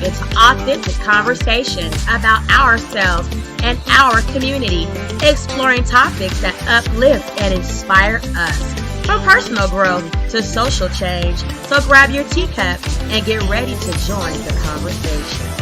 dive into authentic conversations about ourselves and our community, exploring topics that uplift and inspire us. From personal growth to social change. So grab your teacup and get ready to join the conversation.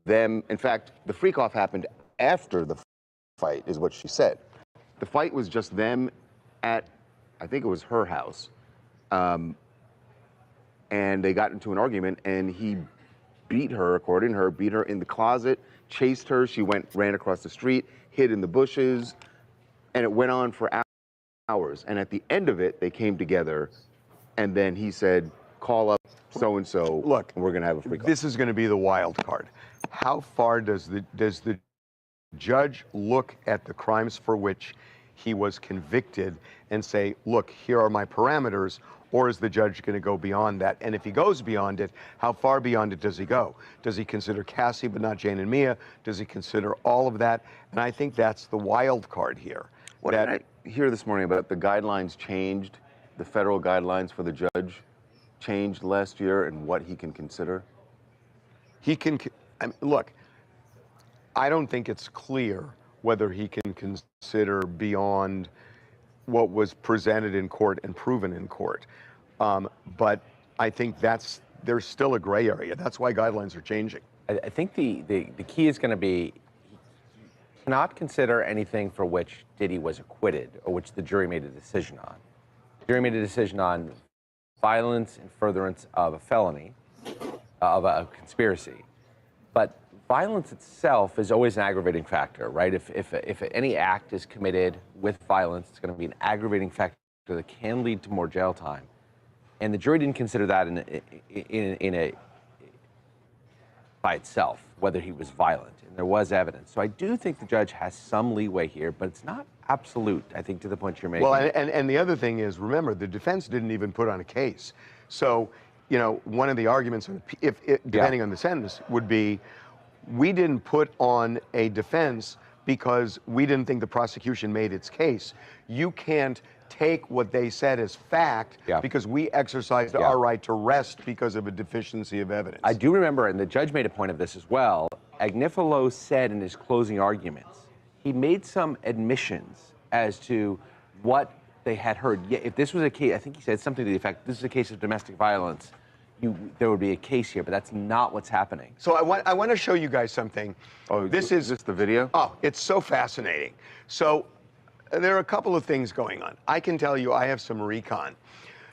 them. In fact, the freak-off happened after the fight, is what she said. The fight was just them at, I think it was her house. And they got into an argument, and he beat her, according to her, beat her in the closet, chased her. She ran across the street, hid in the bushes, and it went on for hours. And at the end of it, they came together, and then he said, call up so-and-so. Look, and we're going to have a freak-off. This is going to be the wild card. How far does the judge look at the crimes for which he was convicted and say, look, here are my parameters, or is the judge going to go beyond that? And if he goes beyond it, how far beyond it does he go? Does he consider Cassie but not Jane and Mia? Does he consider all of that? And I think that's the wild card here. What did I hear this morning about the guidelines changed, the federal guidelines for the judge changed last year and what he can consider? He can, I mean, look, I don't think it's clear whether he can consider beyond what was presented in court and proven in court. But I think there's still a gray area. That's why guidelines are changing. I think the key is going to be he cannot consider anything for which Diddy was acquitted or which the jury made a decision on. The jury made a decision on violence and furtherance of a felony, of a conspiracy. But violence itself is always an aggravating factor, right? If any act is committed with violence, it's going to be an aggravating factor that can lead to more jail time. And the jury didn't consider that by itself, whether he was violent. And there was evidence. So I do think the judge has some leeway here, but it's not absolute, I think, to the point you're making. Well, and the other thing is, remember, the defense didn't even put on a case. So, you know, one of the arguments, depending on the sentence, would be, we didn't put on a defense because we didn't think the prosecution made its case. You can't take what they said as fact because we exercised our right to rest because of a deficiency of evidence. I do remember, and the judge made a point of this as well, Agnifilo said in his closing arguments, he made some admissions as to what they had heard. Yeah, if this was a case, I think he said something to the effect, this is a case of domestic violence, there would be a case here, but that's not what's happening. So I want to show you guys something. Oh, is this the video? Oh, it's so fascinating. So there are a couple of things going on. I can tell you I have some recon.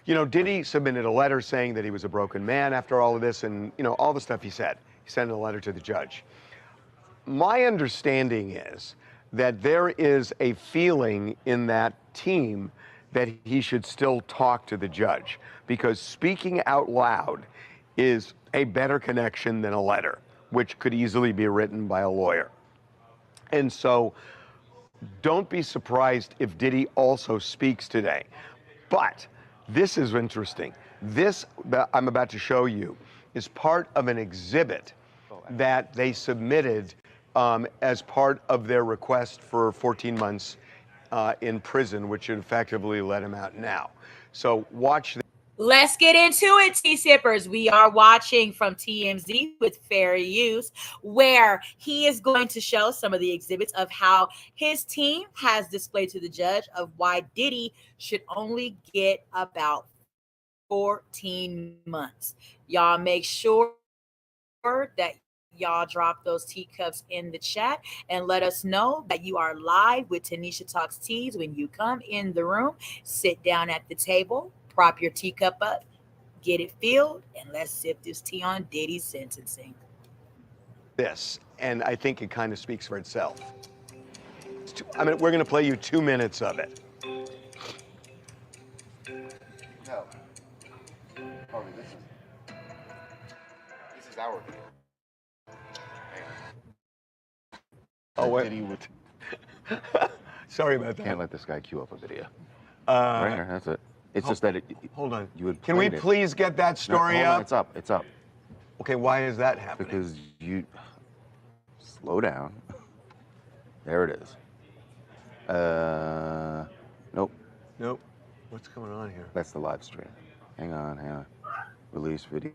You know, Diddy submitted a letter saying that he was a broken man after all of this and, you know, all the stuff he said. He sent a letter to the judge. My understanding is that there is a feeling in that team that he should still talk to the judge, because speaking out loud is a better connection than a letter, which could easily be written by a lawyer. And so don't be surprised if Diddy also speaks today. But this is interesting. This that I'm about to show you is part of an exhibit that they submitted as part of their request for 14 months in prison, which should effectively let him out now. So watch. Let's get into it, T-Sippers. We are watching from TMZ with Fair Use, where he is going to show some of the exhibits of how his team has displayed to the judge of why Diddy should only get about 14 months. Y'all make sure that y'all drop those teacups in the chat and let us know that you are live with Tanisha Talks Teas. When you come in the room, sit down at the table, prop your teacup up, get it filled, and let's sip this tea on Diddy's sentencing. This, and I think it kind of speaks for itself. I mean, we're going to play you 2 minutes of it. No. Harvey, this is our video. Oh, wait. Sorry about that. Can't let this guy queue up a video. Right here, that's it. It's just that hold on. You would. Can we please get that story hold up? on, it's up. It's up. Okay, why is that happening? Because you slow down. There it is. Nope. Nope. What's going on here? That's the live stream. Hang on. Release video.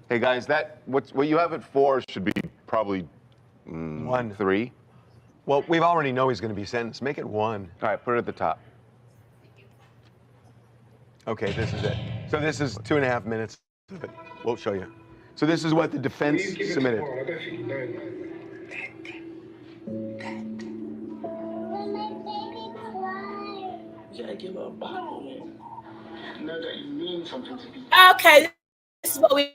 Hey guys, what you have it for should be probably 1. 3. Well, we already know he's going to be sentenced. Make it 1. All right, put it at the top. Okay, this is it. So this is 2.5 minutes of it. We'll show you. So this is what the defense submitted. Okay, this is what we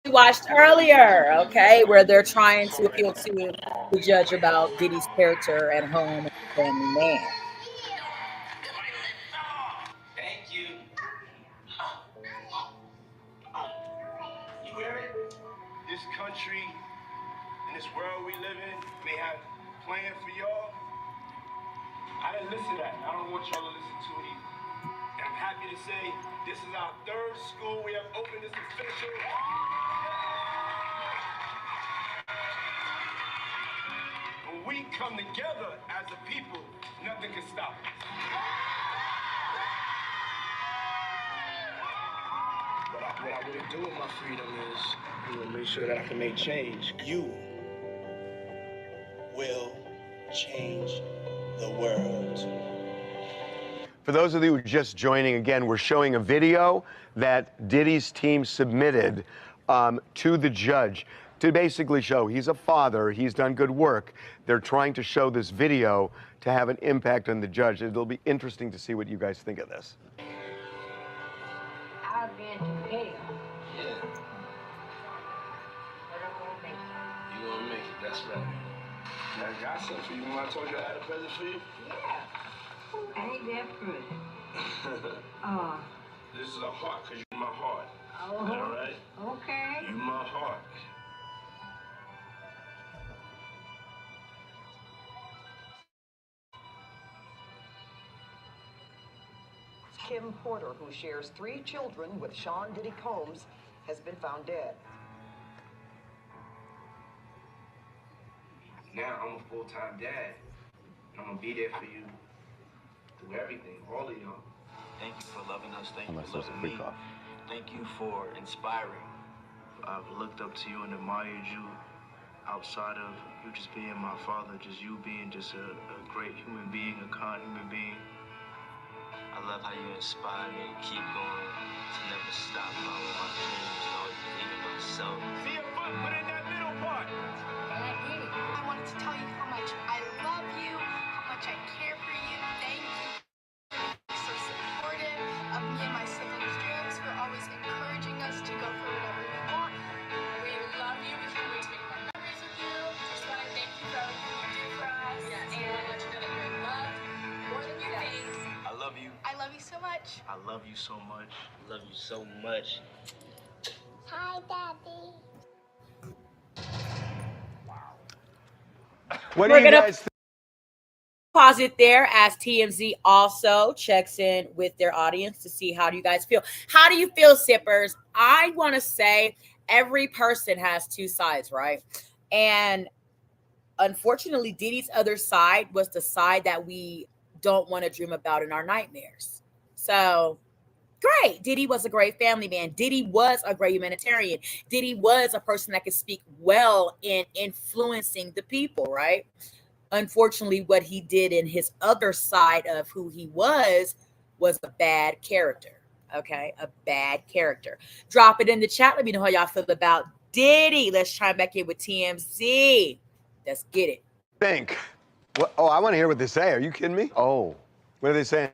watched earlier, okay, where they're trying to appeal to the judge about Diddy's character at home and family man. Thank you. You hear it? This country and this world we live in may have plans for y'all. I didn't listen to that. I don't want y'all to listen to it either. And I'm happy to say this is our third school we have opened. This official. When we come together as a people, nothing can stop us. What I really do with my freedom is, make sure that I can make change. You will change the world. For those of you who are just joining, again, we're showing a video that Diddy's team submitted to the judge to basically show he's a father, he's done good work. They're trying to show this video to have an impact on the judge. It'll be interesting to see what you guys think of this. I've been to hell. Yeah. But I'm gonna make it. You gonna make it, that's right. And I got something for you. Remember I told you I had a present for you? Yeah. Ain't that pretty? This is a heart, because you're my heart. Oh. All right? Okay. You my heart. Kim Porter, who shares 3 children with Sean Diddy Combs, has been found dead. Now I'm a full-time dad. I'm going to be there for you through everything, all of y'all. Thank you for loving us. Thank you for loving me. Thank you for inspiring. I've looked up to you and admired you outside of you just being my father, just you being just a great human being, a kind human being. I love how you inspire me to keep going, to never stop following my dreams, to always believe in myself. See your foot, put in that middle part. And I did it. I wanted to tell you how much I love you, how much I care for you. Thank you for being so supportive of me and my siblings' dreams, for always encouraging us to go for whatever we want. We love you. We can't wait to make more memories with you. Just want to thank you for everything you do for us. Yes, and I want you to know that you're loved more than you think. I love you. I love you so much. I love you so much. I love you so much. Hi, Daddy. What do We're you gonna guys think? Pause it there as TMZ also checks in with their audience to see how do you guys feel. How do you feel, sippers? I want to say every person has 2 sides, right? And unfortunately, Diddy's other side was the side that we don't want to dream about in our nightmares. So great. Diddy was a great family man. Diddy was a great humanitarian. Diddy was a person that could speak well in influencing the people, right? Unfortunately, what he did in his other side of who he was a bad character. Okay, a bad character. Drop it in the chat. Let me know how y'all feel about Diddy. Let's chime back in with TMZ. Let's get it. Think. What? Oh, I want to hear what they say. Are you kidding me? Oh, What are they saying?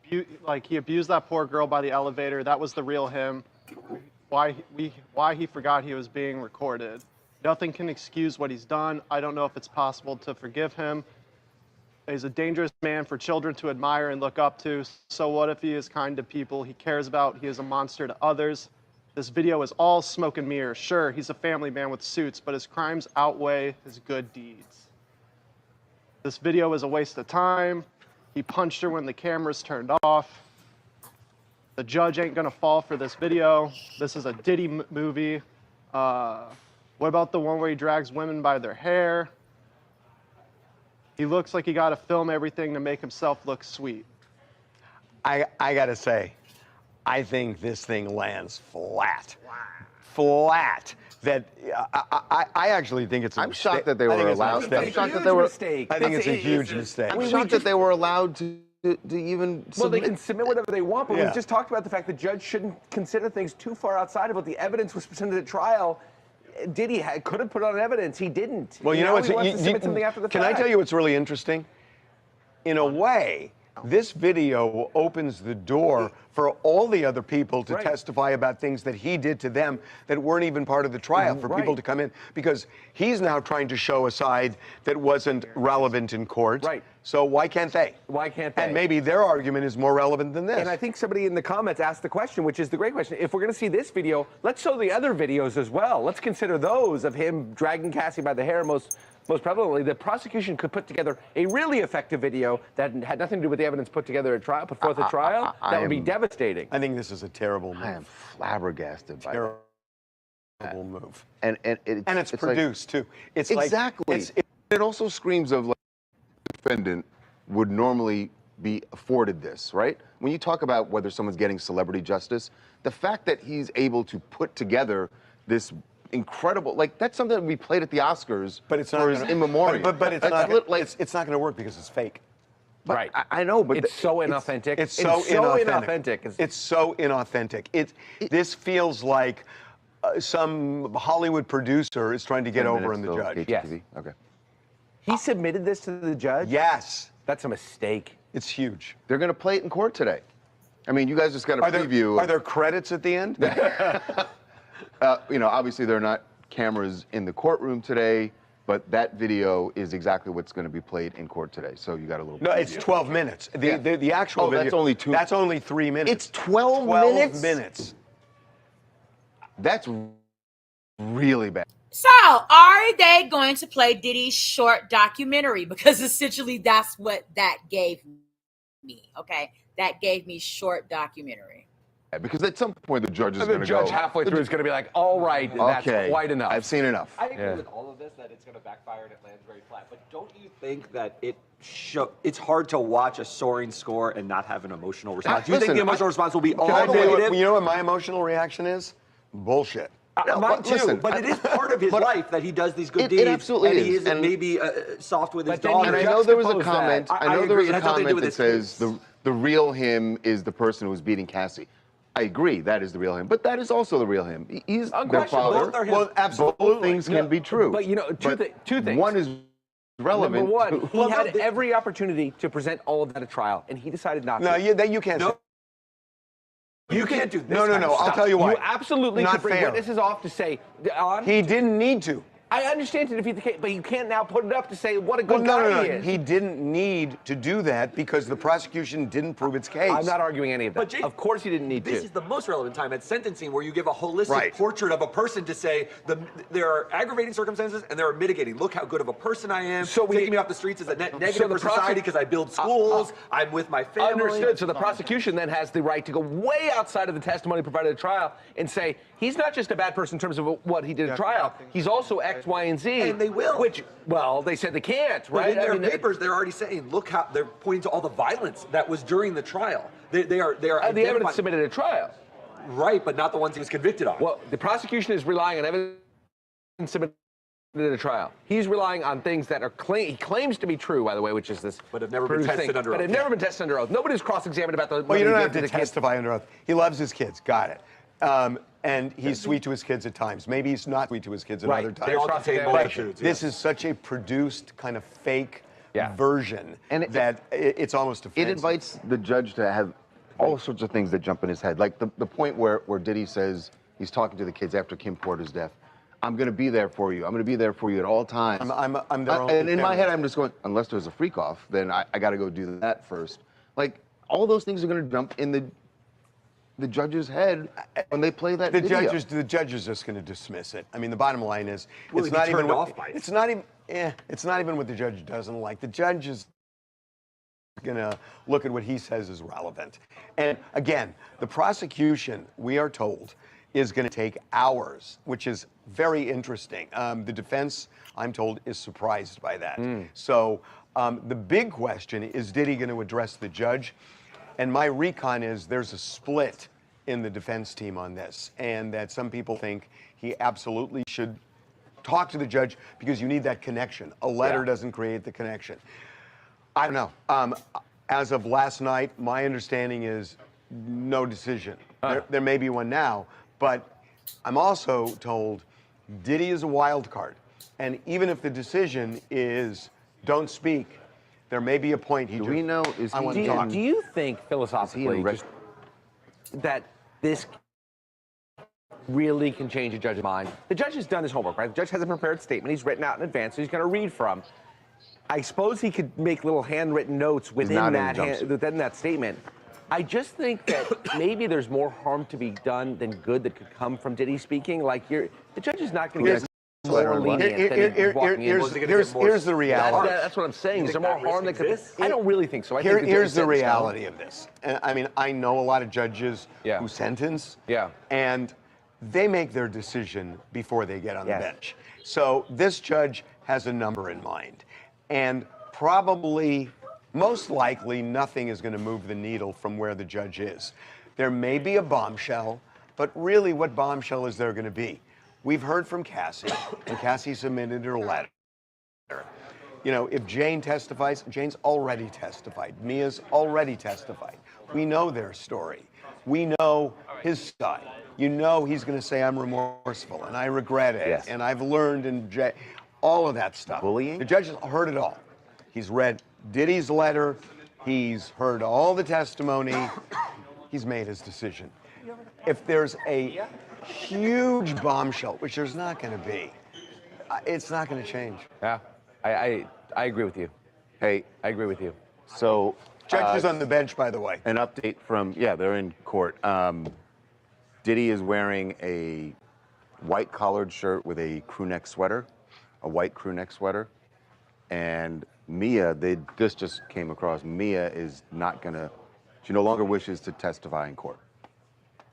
He abused that poor girl by the elevator. That was the real him. Why he forgot he was being recorded. Nothing can excuse what he's done. I don't know if it's possible to forgive him. He's a dangerous man for children to admire and look up to. So what if he is kind to people he cares about? He is a monster to others. This video is all smoke and mirrors. Sure, he's a family man with suits, but his crimes outweigh his good deeds. This video is a waste of time. He punched her when the cameras turned off. The judge ain't gonna fall for this video. This is a Diddy movie. What about the one where he drags women by their hair? He looks like he gotta film everything to make himself look sweet. I gotta say, I think this thing lands flat. Flat. That I actually think it's a I'm mistake. shocked that they I think were it's a allowed. mistake. I'm shocked that they were. I think it's a huge mistake. I'm shocked that they were allowed to to even Well, they submit. can submit whatever they want, but Yeah. we've just talked about the fact the judge shouldn't consider things too far outside of what the evidence was presented at trial. Diddy could have put on evidence. He didn't. Well, you know Now what's he wants to submit something after the Can fact. I tell you what's really interesting? In a way, this video opens the door for all the other people to Right. testify about things that he did to them that weren't even part of the trial, for people Right. to come in, because he's now trying to show a side that wasn't relevant in court. Right. So why can't they? Why can't they? And maybe their argument is more relevant than this. And I think somebody in the comments asked the question, which is the great question. If we're going to see this video, let's show the other videos as well. Let's consider those of him dragging Cassie by the hair most prevalently. The prosecution could put together a really effective video that had nothing to do with the evidence put together at trial, put forth at trial. That would be devastating. I think this is a terrible move. I am flabbergasted by Terrible that. move. And And it's like- produced too. It's exactly. Like, it also screams of like the defendant would normally be afforded this, right? When you talk about whether someone's getting celebrity justice, the fact that he's able to put together this incredible, like that's something that we played at the Oscars, but it's not for his gonna- in memoriam. But it's Like, not. it's not going to work because it's fake. but Right. I know, but It's so inauthentic. It's so inauthentic. It's- It's so inauthentic. This feels like some Hollywood producer is trying to get 10 over on minutes the till judge. Yes. HGTV? Okay. He submitted this to the judge? Yes, That's a mistake. it's huge. They're going to play it in court today. I mean, you guys just got a preview. Are there credits at the end? You know, obviously there are not cameras in the courtroom today, but that video is exactly what's going to be played in court today. So you got a little. No, it's preview. 12 minutes. Yeah. The actual Oh, video. that's only two- That's only 3 minutes. It's 12 minutes? minutes? That's really bad. So, are they going to play Diddy's short documentary? Because essentially that's what that gave me. Okay. That gave me short documentary. Because at some point the judge is The going to judge go. halfway through is going to be like, all right, that's Okay, quite enough. I've seen enough. I agree Yeah. with all of this that it's going to backfire and it lands very flat. But don't you think that it's hard to watch a soaring score and not have an emotional response? Do you think Listen, the emotional response will be all Can I tell you negative? what, you know what my emotional reaction is? Bullshit. No, Mine but too, listen, but it is part of his but life that he does these good it deeds. absolutely and he is, isn't and- maybe soft with his But then daughter. And I know there was a juxtapose that. comment. I I know there agree. was It a has nothing to do comment with that his says case. the real him is the person who's beating Cassie. I agree, that is the real him, but that is also the real him. He's their Unquestionably, father. both are him. Well, absolutely. Both things can be true. But you know, two things. One is relevant. Number one, he Well, had no, every opportunity to present all of that at trial, and he decided not No, to. you can't. No. say- You can't do this. No, kind of I'll stuff. tell you why. You absolutely Not could bring fair. witnesses off to say, on. He didn't need to. I understand to defeat the case, but you can't now put it up to say what a Well, good no, guy no, he no. is. He didn't need to do that because the prosecution didn't prove its case. I'm not arguing any of that. But Jay, of course he didn't need This to. is the most relevant time at sentencing where you give a holistic Right. portrait of a person to say there are aggravating circumstances and there are mitigating. Look how good of a person I am. So we- Taking me off the streets is a net negative the for society because I build schools. I'm with my family. Understood. So the prosecution then has the right to go way outside of the testimony provided at trial and say he's not just a bad person in terms of what he did at trial. He's also X, Y, and Z. And they will. Which, well, they said they can't, But right? in their I mean, papers, they're already saying, look how they're pointing to all the violence that was during the trial. They are the identifying- evidence submitted at trial. Right, but not the ones he was convicted on. Well, the prosecution is relying on evidence submitted at a trial. He's relying on things that are he claims to be true, by the way, which is this. But have never been produced tested thing, under but oath. have never been tested under oath. Nobody's cross-examined about the. Well, what you he don't did have to the kids. testify under oath. He loves his kids. Got it. And he's sweet to his kids at times. Maybe he's not sweet to his kids at Right. other times. They all Cross contain examination. multitudes. This is such a produced kind of fake Yeah. version And that it's almost It offensive. invites the judge to have all sorts of things that jump in his head. Like the point where Diddy says he's talking to the kids after Kim Porter's death. I'm going to be there for you. I'm going to be there for you at all times. I'm their only and in my family. head, I'm just going, unless there's a freak off, then I got to go do that first. Like, all those things are going to jump in the judge's head when they play that The video. judge is just going to dismiss it. I mean, the bottom line is, Will it's he be not even turned what, off by it? it's not even it's not even what the judge doesn't like. The judge is going to look at what he says is relevant. And again, the prosecution, we are told, is going to take hours, which is very interesting. The defense, I'm told, is surprised by that. So the big question is, Diddy going to address the judge? And my recon is there's a split in the defense team on this, and that some people think he absolutely should talk to the judge because you need that connection. A letter doesn't create the connection. I don't know. As of last night, my understanding is no decision. There may be one now, but I'm also told Diddy is a wild card. And even if the decision is don't speak, there may be a point he Do we know, is I he want to in- talk. Do you think philosophically arrest- that this really can change a judge's mind? The judge has done his homework, right? The judge has a prepared statement he's written out in advance, so he's going to read from. I suppose he could make little handwritten notes within not in that the jumpsuit. within that statement. I just think that maybe there's more harm to be done than good that could come from Diddy speaking. Like the judge is not going to get more lenient than walking in. Here's the reality. That's what I'm saying. Is there think more that harm that risk could? exists? I don't really think so. I think Here's the judge is set in stone. reality of this. And I mean, I know a lot of judges Yeah. who sentence. Yeah. And they make their decision before they get on Yes. the bench. So this judge has a number in mind. And probably, most likely, nothing is going to move the needle from where the judge is. There may be a bombshell, but really, what bombshell is there going to be? We've heard from Cassie, and Cassie submitted her letter. You know, if Jane testifies, Jane's already testified. Mia's already testified. We know their story. We know his side. You know he's going to say, I'm remorseful, and I regret it, Yes. and I've learned, and all of that stuff. Bullying? The judge has heard it all. He's read Diddy's letter. He's heard all the testimony. He's made his decision. If there's a huge bombshell, which there's not going to be, it's not going to change. Yeah, I agree with you. Hey, I agree with you. so Judge is on the bench, by the way. an update from, yeah, they're in court. Diddy is wearing a white collared shirt with a crew neck sweater, a white crew neck sweater. And Mia, this just came across, Mia is not gonna, she no longer wishes to testify in court.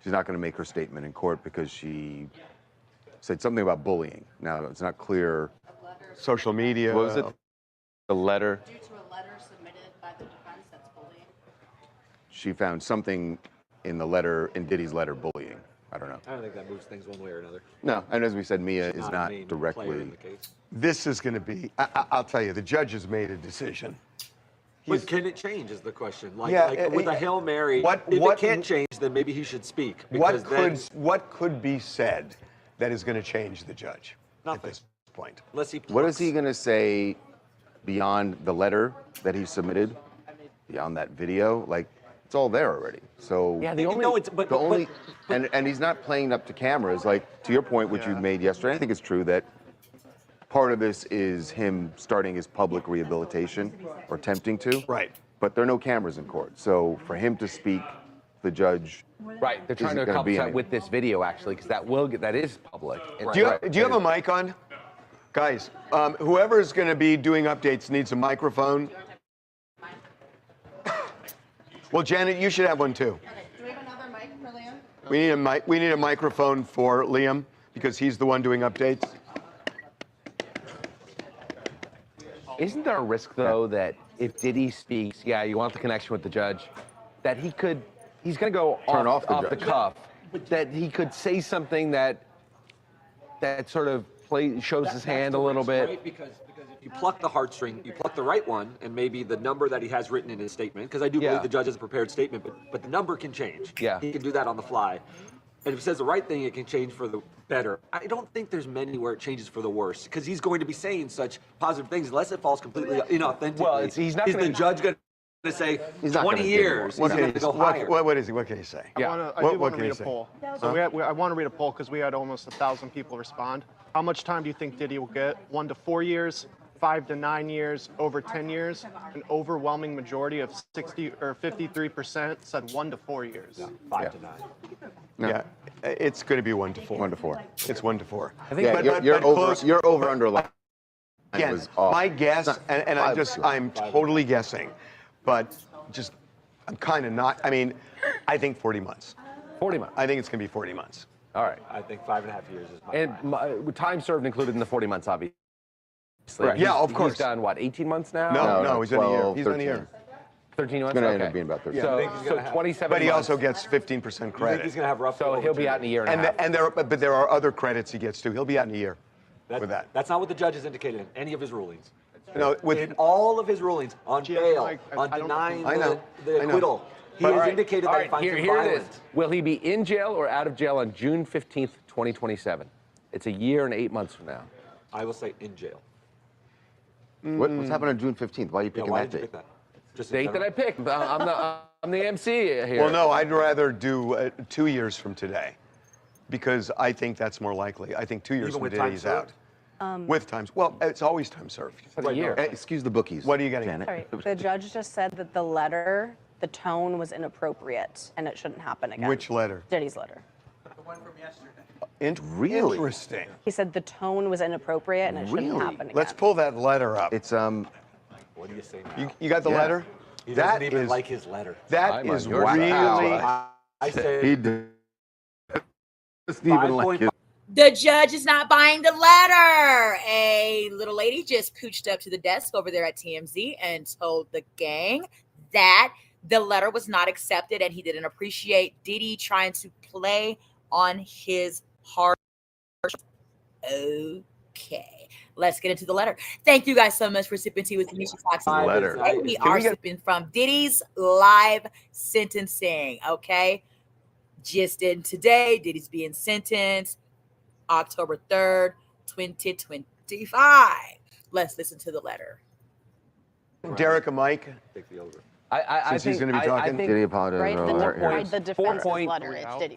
She's not gonna make her statement in court because she said something about bullying. Now, it's not clear. Social media. What was it? The letter, Due to a letter submitted by the defense that's bullying. she found something in the letter, in Diddy's letter, bullying. I don't know. I don't think that moves things one way or another. No, and as we said, Mia is She's a not main player directly. in the case. This is going to be, I'll tell you, the judge has made a decision. But can it change is the question. Like, Yeah, with a Hail Mary, if what- it can't change, then maybe he should speak. Because What could be said that is going to change the judge at Nothing. this point? unless he What is plucks- he going to say beyond the letter that he submitted, beyond that video? Like, it's all there already. So Yeah, the only No, it's, but, the only but, and he's not playing up to cameras. Like, to your point, which you made yesterday, I think it's true that part of this is him starting his public rehabilitation or attempting to. Right. But there are no cameras in court, so for him to speak, the judge. right, they're trying to isn't gonna accomplish be that any- with this video actually, because that is public. Do you have a mic on? Guys, whoever's going to be doing updates needs a microphone. Well, Janet, you should have one too. Okay, do we have another mic for Liam? We need a mic. We need a microphone for Liam because he's the one doing updates. Isn't there a risk though that if Diddy speaks, yeah, you want the connection with the judge, that he's going to go Turn off off the the judge. cuff, that he could say something that sort of shows his hand a little bit. Right? Because if you pluck the heartstring, you pluck the right one, and maybe the number that he has written in his statement, because I do Yeah. believe the judge has a prepared statement, but the number can change. Yeah. He can do that on the fly. And if he says the right thing, it can change for the better. I don't think there's many where it changes for the worse, because he's going to be saying such positive things unless it falls completely inauthentically. Well, he's not Is gonna- the judge going to say He's not 20 gonna give him years? What He's can going he, to go higher. what is he? What can he say? Yeah. I What do want can to you read a say? poll. So I want to read a poll because we had almost 1,000 people respond. How much time do you think Diddy will get? 1 to 4 years, 5 to 9 years, over 10 years? An overwhelming majority of 53% said 1 to 4 years. 5 to 9. No. Yeah, it's going to be 1 to 4. 1 to 4. It's 1 to 4. I think Yeah, But- you're but over. close- You're over underline. Again, was off. my guess, It's not and I'm totally guessing, but just, I'm kind of not, I mean, I think 40 months. 40 months. I think it's going to be 40 months. All right. I think 5.5 years is my And time served included in the 40 months, obviously. Right. Yeah, of course. He's done what, 18 months now? No, he's in a year. 12, He's in a 13. year. 13 months. It's going to end Okay. up being about 30. So, think he's gonna have- 27 But he months. also gets 15% I think credit. he's going to have roughly. So over he'll 2 be out in a year and a half. But there are other credits he gets too. He'll be out in a year with that. That's not what the judge has indicated in any of his rulings. No, with In all of his rulings on bail, Mike, on I don't- denying I know. the I know. acquittal, he has indicated that he finds him here it violent. is. Will he be in jail or out of jail on June 15th, 2027? It's a year and 8 months from now. I will say in jail. What's happening on June 15th? Why are you Yeah, picking why that did you date? pick that? Just in Date that general? I picked. I'm the MC here. Well, no, I'd rather do 2 years from today, because I think that's more likely. I think 2 years Even from with today time he's served? out. With times, well, it's always time served. a year. Excuse the bookies. What are you getting? Janet. Sorry, the judge just said that the letter, the tone was inappropriate and it shouldn't happen again. Which letter? Diddy's letter. Really? Interesting. He said the tone was inappropriate and it shouldn't Really? happen again. Let's pull that letter up. It's What do you say now? You got the Yeah. letter? He doesn't That even is like his letter. that I'm on is your side. really. I say he doesn't even like it. The judge is not buying the letter. A little lady just pooched up to the desk over there at TMZ and told the gang that the letter was not accepted and he didn't appreciate Diddy trying to play on his heart. Okay, let's get into the letter. Thank you guys so much for sipping tea with Tanisha Fox. Letter. We Can are we get- sipping from Diddy's live sentencing. Okay, just in today, Diddy's being sentenced October 3rd, 2025. Let's listen to the letter. Derek and Mike, take the over. I Since he's think- gonna be I talking. think Did he apologize? Right, the, or- right, the defense's 4.5 letter, it's Diddy.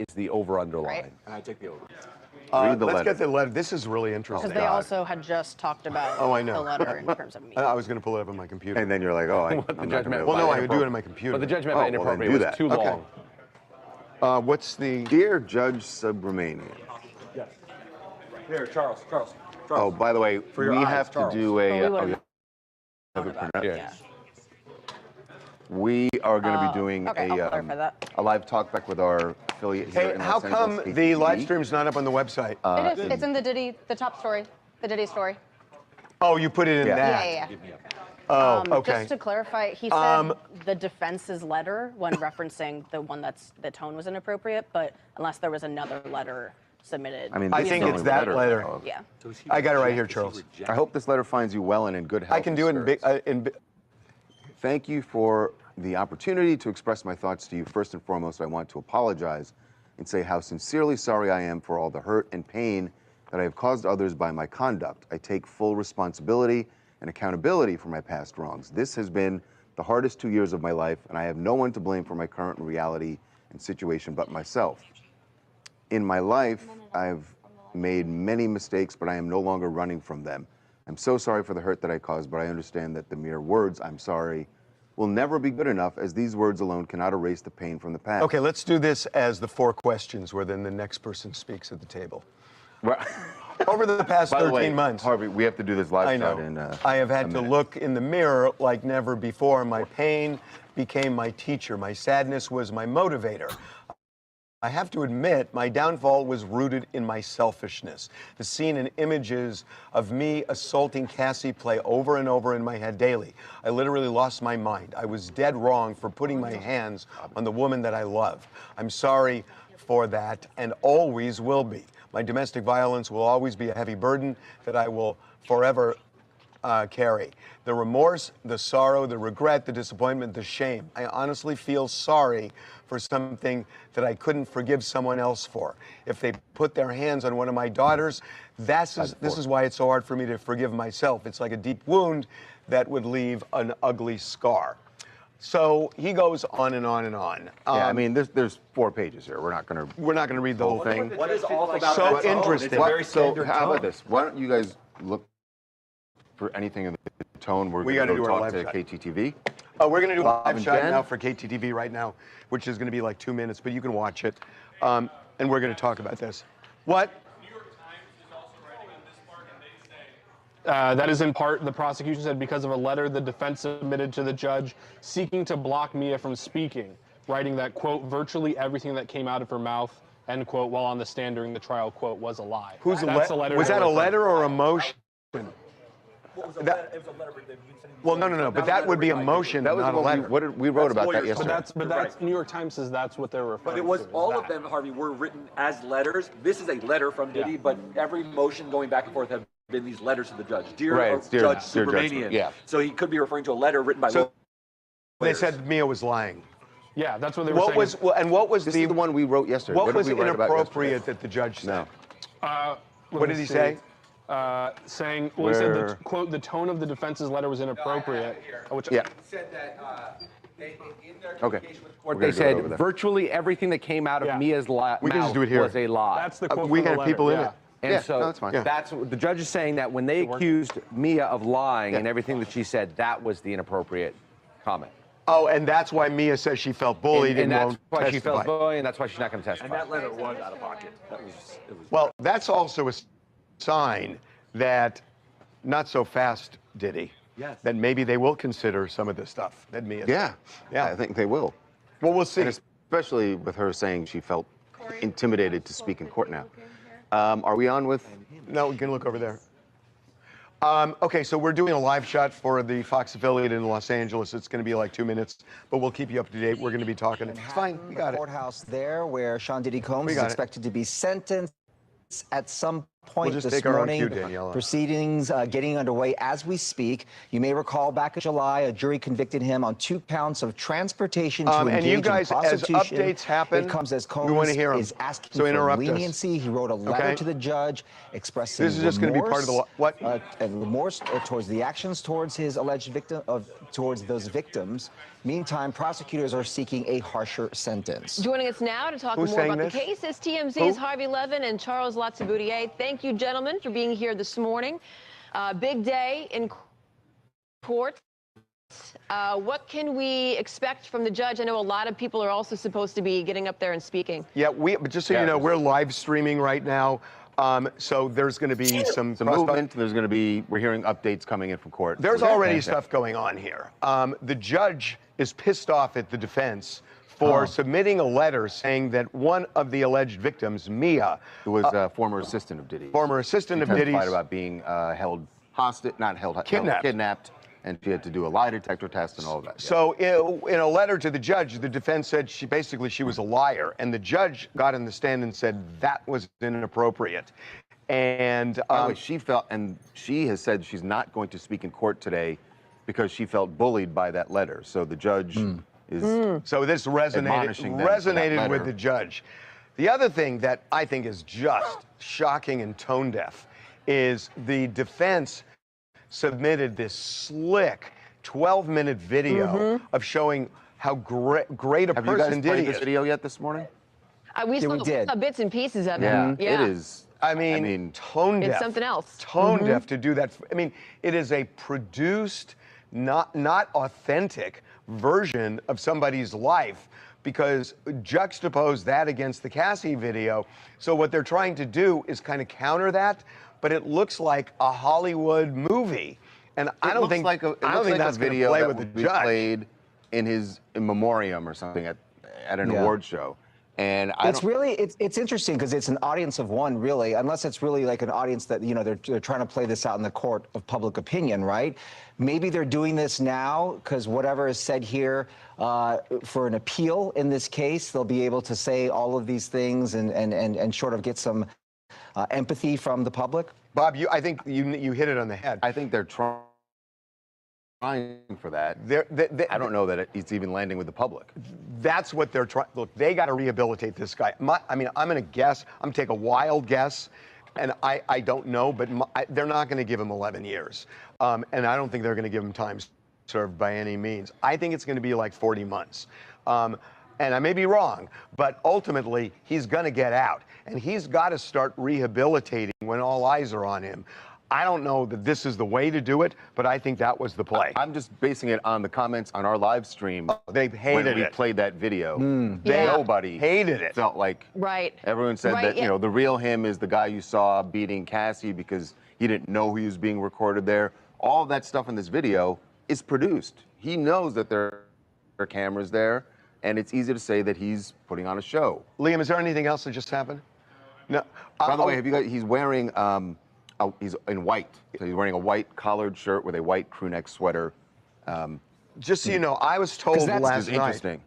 is the over underline. Right. And I take the over. Read the let's letter. get the letter. This is really interesting. Because they also had just talked about Oh, I know. the letter in terms of me. I was going to pull it up on my computer. And then you're like, oh, What the I'm judge not meant gonna- Well, no, by I would do it on inappropriate. my computer. But the judge meant Oh, by well, then inappropriate do was that. too Okay. long. What's the? Dear Judge Subramanian. Yes. Here, Charles. Oh, by the way, your we eyes, have Charles. to do a. Well, we would've you have it printed out? Yeah. We are going to be doing okay, I'll clarify that. a live talk back with our affiliate here Hey, in how Los Angeles, come the KTTV. live stream's not up on the website? It is. It's in the Diddy, the top story, the Diddy story. Oh, you put it in Yeah. that. Yeah. Oh, okay. Just to clarify, he said the defense's letter when referencing the one that's the tone was inappropriate, but unless there was another letter submitted. I mean, I this think is it's the that only letter. of- yeah. So is he I got it right here, reject- is he Charles. reject- I hope this letter finds you well and in good health. I can do it in big. spirits. Thank you for the opportunity to express my thoughts to you. First and foremost, I want to apologize and say how sincerely sorry I am for all the hurt and pain that I have caused others by my conduct. I take full responsibility and accountability for my past wrongs. This has been the hardest 2 years of my life, and I have no one to blame for my current reality and situation but myself. In my life, I've made many mistakes, but I am no longer running from them. I'm so sorry for the hurt that I caused, but I understand that the mere words, I'm sorry, will never be good enough, as these words alone cannot erase the pain from the past. Okay, let's do this as the 4 questions, where then the next person speaks at the table. Over the past By the 13 way, months, Harvey, we have to do this live I shot know. in I have had a to minute. look in the mirror like never before. My pain became my teacher. My sadness was my motivator. I have to admit, my downfall was rooted in my selfishness. The scene and images of me assaulting Cassie play over and over in my head daily. I literally lost my mind. I was dead wrong for putting my hands on the woman that I love. I'm sorry for that and always will be. My domestic violence will always be a heavy burden that I will forever carry. The remorse, the sorrow, the regret, the disappointment, the shame. I honestly feel sorry for something that I couldn't forgive someone else for. If they put their hands on one of my daughters, this is why it's so hard for me to forgive myself. It's like a deep wound that would leave an ugly scar. So he goes on and on and on. Yeah, I mean, there's 4 pages here. We're not going to read the whole thing. What is off about So that tone? interesting. It's a very So standard how about tone. this? Why don't you guys look for anything in the tone? We're We going gotta to do go our talk to live shot. KTTV. Oh, we're going to do a Bob live and shot Jen? now for KTTV right now, which is going to be like 2 minutes, but you can watch it. And we're going to talk about this. What? That is in part, the prosecution said, because of a letter the defense submitted to the judge seeking to block Mia from speaking, writing that, quote, virtually everything that came out of her mouth, end quote, while on the stand during the trial, quote, was a lie. Who's That's the letter was they're that a referring letter or a motion? It was a That- letter that you said he Well, no, but that would be a motion, That was not a what letter. we wrote about that lawyers' yesterday. But that's New York Times says that's what they're referring But it was to. all that. of them, Harvey, were written as letters. This is a letter from Diddy, but every motion going back and forth have been these letters to the judge. Dear, Right, it's dear- Judge dear Judge, Supermanian. yeah. So he could be referring to a letter written by So they lawyers. said Mia was lying. Yeah, that's what they were What saying. was and what was This the is the one we wrote yesterday. what did was we write about inappropriate yesterday? that the judge said? No. What did he say? Saying, well, he said Where- that, quote, the tone of the defense's letter was inappropriate. Which, Yeah. Said that in their Okay. communication with the We're court, gonna they go said over there. virtually everything that came out of Yeah. Mia's We can just mouth do it here. was a lie. That's the quote We from the had letter. people in yeah. it. And Yeah, so no, that's fine. that's what the judge is saying, that when they accused Mia of lying and everything that she said, that was the inappropriate comment. Oh, and that's why Mia says she felt bullied and and, that's won't why she testify. felt bullied, and that's why she's not going to testify. And that letter was out of pocket. That was, it was. Well, that's also a sign that not so fast, Diddy. Yes. That maybe they will consider some of the stuff that Mia said. Yeah. Yeah. I think they will. Well, we'll see. And especially with her saying she felt intimidated to speak in court now. Are we on with? No, we can look over there. Okay, so we're doing a live shot for the Fox affiliate in Los Angeles. It's going to be like 2 minutes, but we'll keep you up to date. We're going to be talking. It's fine. We got it. Courthouse there, where Sean Diddy Combs We is got it. expected to be sentenced at some point just this take our own morning. cue, Daniela. Proceedings getting underway as we speak. You may recall back in July, a jury convicted him on 2 counts of transportation to And engage you guys, in as prostitution. updates happen, It comes as we wanna Combs hear 'em. is asking So for interrupt us. leniency. He wrote a letter Okay. to the judge expressing This is just gonna be part of the remorse, what? and remorse towards the actions towards his alleged victim towards those victims. Meantime, prosecutors are seeking a harsher sentence. Joining us now to talk Who's more saying about the this? case is TMZ's Who? Harvey Levin and Charles Latsaboudier. Thank you, gentlemen, for being here this morning. Big day in court. What can we expect from the judge? I know a lot of people are also supposed to be getting up there and speaking. Yeah, but just so you know, we're live streaming right now. So there's going to be some movement. There's going to be, we're hearing updates coming in from court. There's Okay. already Yeah. stuff going on here. The judge is pissed off at the defense for submitting a letter saying that one of the alleged victims, Mia, Who was a former assistant of Diddy. former assistant of testified Diddy's, about being held hostage, not held, Kidnapped. kidnapped, and she had to do a lie detector test and all of that. Yeah. So in a letter to the judge, the defense said she was a liar, and the judge got in the stand and said that was inappropriate. And By the way, she felt, and she has said she's not going to speak in court today because she felt bullied by that letter. So the judge is. so this Admonishing them for that resonated with letter. the judge. The other thing that I think is just shocking and tone deaf is the defense submitted this slick 12-minute video of showing how great a Have you guys person played Diddy this is. video yet this morning? We Yeah, we did. saw bits and pieces of it. Yeah, Yeah. it is. I mean, tone It's deaf. something else. Tone deaf to do that. I mean, it is a produced, not authentic version of somebody's life, because juxtapose that against the Cassie video. So what they're trying to do is kind of counter that, but it looks like a Hollywood movie. And I don't think like a, I don't think that's a going to video play that with the would be judge. played in his in memoriam or something at an Yeah. award show. And It's interesting because it's an audience of one, really, unless it's really like an audience that, you know, they're trying to play this out in the court of public opinion, right? Maybe they're doing this now because whatever is said here for an appeal in this case, they'll be able to say all of these things and sort of get some empathy from the public. Bob, I think you hit it on the head. I think they're trying for that. I don't know that it's even landing with the public. That's what they're trying. Look, they got to rehabilitate this guy. I'm going to guess. I'm going to take a wild guess, and I don't know, but they're not going to give him 11 years. And I don't think they're going to give him time served by any means. I think it's going to be like 40 months. And I may be wrong, but ultimately, he's going to get out. And he's got to start rehabilitating when all eyes are on him. I don't know that this is the way to do it, but I think that was the play. I'm just basing it on the comments on our live stream. They hated when we it. played that video. Yeah. Nobody hated it. Felt like Right. everyone said Right, that, yeah. you know, the real him is the guy you saw beating Cassie because he didn't know he was being recorded there. All of that stuff in this video is produced. He knows that there are cameras there, and it's easy to say that he's putting on a show. Liam, is there anything else that just happened? No. By the way, have you guys? He's wearing. He's in white. So he's wearing a white collared shirt with a white crew neck sweater. Just so you know, I was told This last is night. interesting.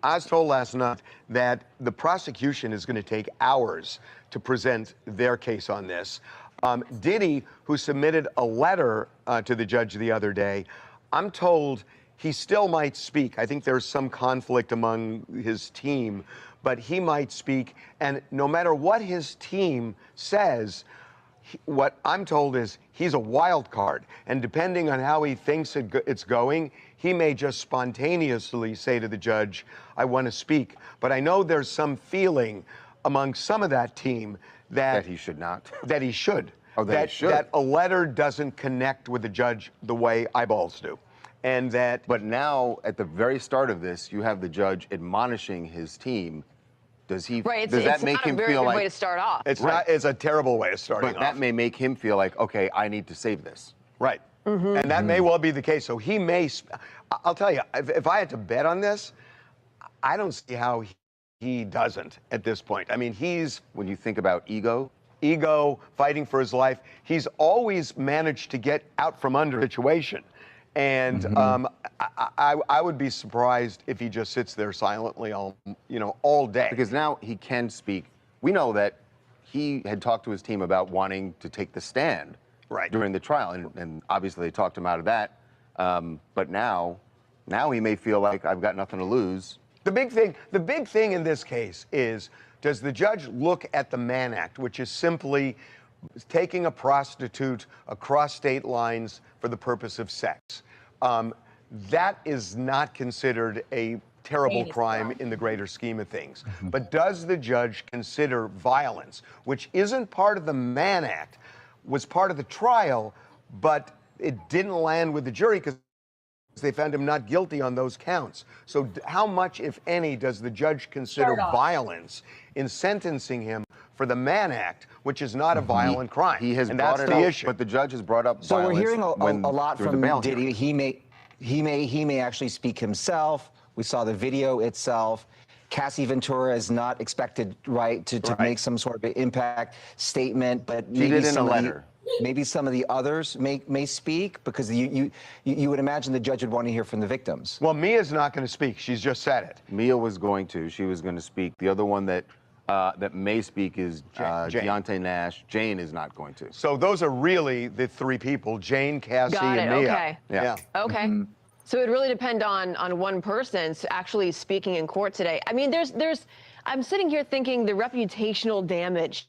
I was told last night that the prosecution is going to take hours to present their case on this. Diddy, who submitted a letter to the judge the other day, I'm told he still might speak. I think there's some conflict among his team, but he might speak. And no matter what his team says, what I'm told is he's a wild card. And depending on how he thinks it's going, he may just spontaneously say to the judge, I want to speak. But I know there's some feeling among some of that team that he should not. That he should. Oh, that he should. That a letter doesn't connect with the judge the way eyeballs do. And that. But now, at the very start of this, you have the judge admonishing his team. Does he? Right. Does that make him feel like? Way to start off. It's not. It's a terrible way of starting off. But that may make him feel like, okay, I need to save this. Right. And that may well be the case. So he may. I'll tell you, if I had to bet on this, I don't see how he doesn't at this point. I mean, when you think about ego, fighting for his life, he's always managed to get out from under a situation. And I would be surprised if he just sits there silently all day. Because now he can speak. We know that he had talked to his team about wanting to take the stand during the trial, and obviously they talked him out of that. But now he may feel like I've got nothing to lose. The big thing in this case is, does the judge look at the Mann Act, which is simply taking a prostitute across state lines for the purpose of sex? That is not considered a terrible crime in the greater scheme of things. But does the judge consider violence, which isn't part of the Mann Act, was part of the trial, but it didn't land with the jury because they found him not guilty on those counts. So how much, if any, does the judge consider violence in sentencing him for the Mann Act, which is not a violent crime? He has and brought that's it the up, issue. but the judge has brought up So violence. we're hearing a lot through the from bail Diddy. hearing. He may actually speak himself. We saw the video itself. Cassie Ventura is not expected, to make some sort of impact statement, but She did in a letter. Maybe some of the others may speak, because you would imagine the judge would want to hear from the victims. Well, Mia's not going to speak. She's just said it. Mia was going to. She was going to speak. The other one that may speak is Jane. Deontay Nash. Jane is not going to. So those are really the three people: Jane, Cassie, and Mia. Okay. Yeah. Okay. So it really depend on one person actually speaking in court today. I mean, I'm sitting here thinking the reputational damage.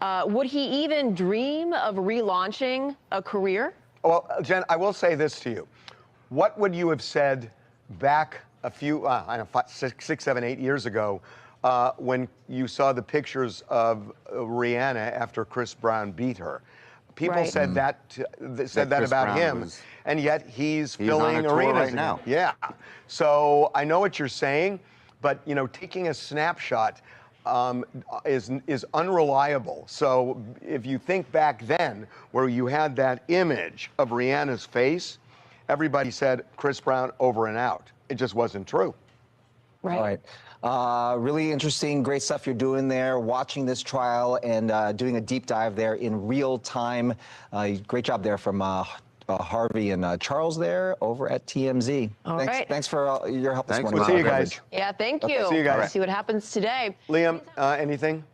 Would he even dream of relaunching a career? Well, Jen, I will say this to you. What would you have said back a few, 6, 7, 8 years ago when you saw the pictures of Rihanna after Chris Brown beat her? People said that about him, and yet he's filling arenas right now. Yeah. So I know what you're saying, but taking a snapshot is unreliable. So if you think back then, where you had that image of Rihanna's face, everybody said Chris Brown over and out. It just wasn't true. All right. Really interesting, great stuff you're doing there, watching this trial and doing a deep dive there in real time. Great job there from Harvey and Charles there over at TMZ. Thanks for your help this morning. We'll see you guys. Yeah, thank you. See you guys. Let's see what happens today. Liam, anything?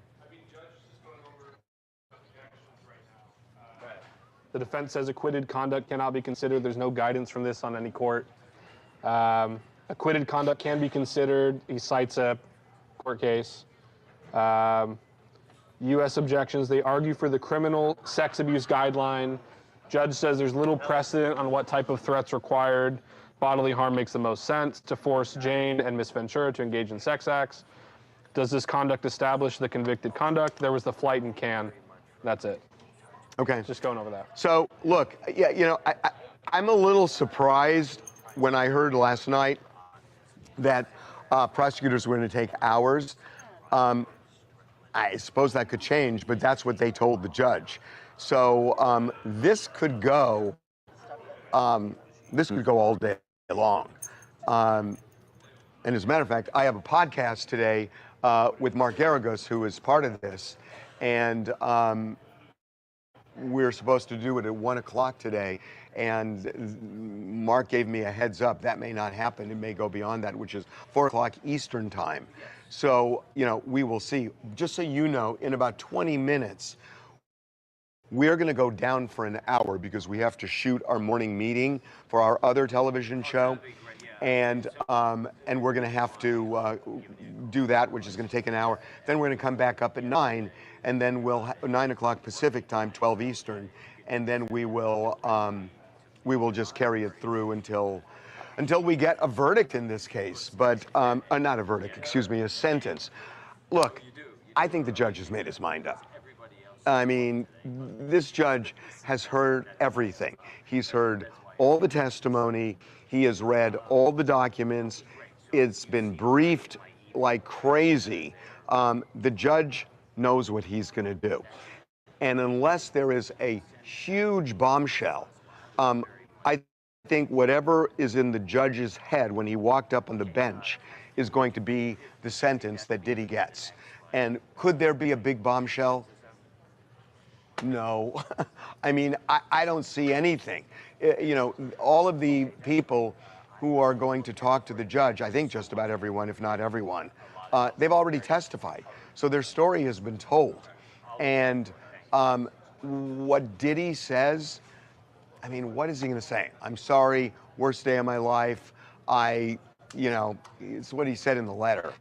The defense says acquitted conduct cannot be considered. There's no guidance from this on any court. Acquitted conduct can be considered. He cites a court case. U.S. objections, they argue for the criminal sex abuse guideline. Judge says there's little precedent on what type of threats required. Bodily harm makes the most sense to force Jane and Miss Ventura to engage in sex acts. Does this conduct establish the convicted conduct? There was the flight in Cannes. That's it. Okay. Just going over that. So, look, I'm a little surprised when I heard last night that prosecutors were going to take hours. I suppose that could change, but that's what they told the judge. So this could go all day long. And as a matter of fact, I have a podcast today with Mark Garagos, who is part of this, and we're supposed to do it at 1 o'clock today. And Mark gave me a heads up. That may not happen. It may go beyond that, which is 4 o'clock Eastern time. So, we will see. Just so you know, in about 20 minutes, we're going to go down for an hour because we have to shoot our morning meeting for our other television show. And we're going to have to do that, which is going to take an hour. Then we're going to come back up at 9, and then we'll 9 o'clock Pacific time, 12 Eastern, and then we will just carry it through until we get a verdict in this case. But not a verdict, excuse me, a sentence. Look, I think the judge has made his mind up. I mean, this judge has heard everything. He's heard all the testimony. He has read all the documents. It's been briefed like crazy. The judge knows what he's going to do. And unless there is a huge bombshell, I think whatever is in the judge's head when he walked up on the bench is going to be the sentence that Diddy gets. And could there be a big bombshell? No. I mean, I don't see anything. You know, all of the people who are going to talk to the judge, I think just about everyone, if not everyone, they've already testified. So their story has been told. And what Diddy says, I mean, what is he going to say? I'm sorry, worst day of my life. You know, it's what he said in the letter.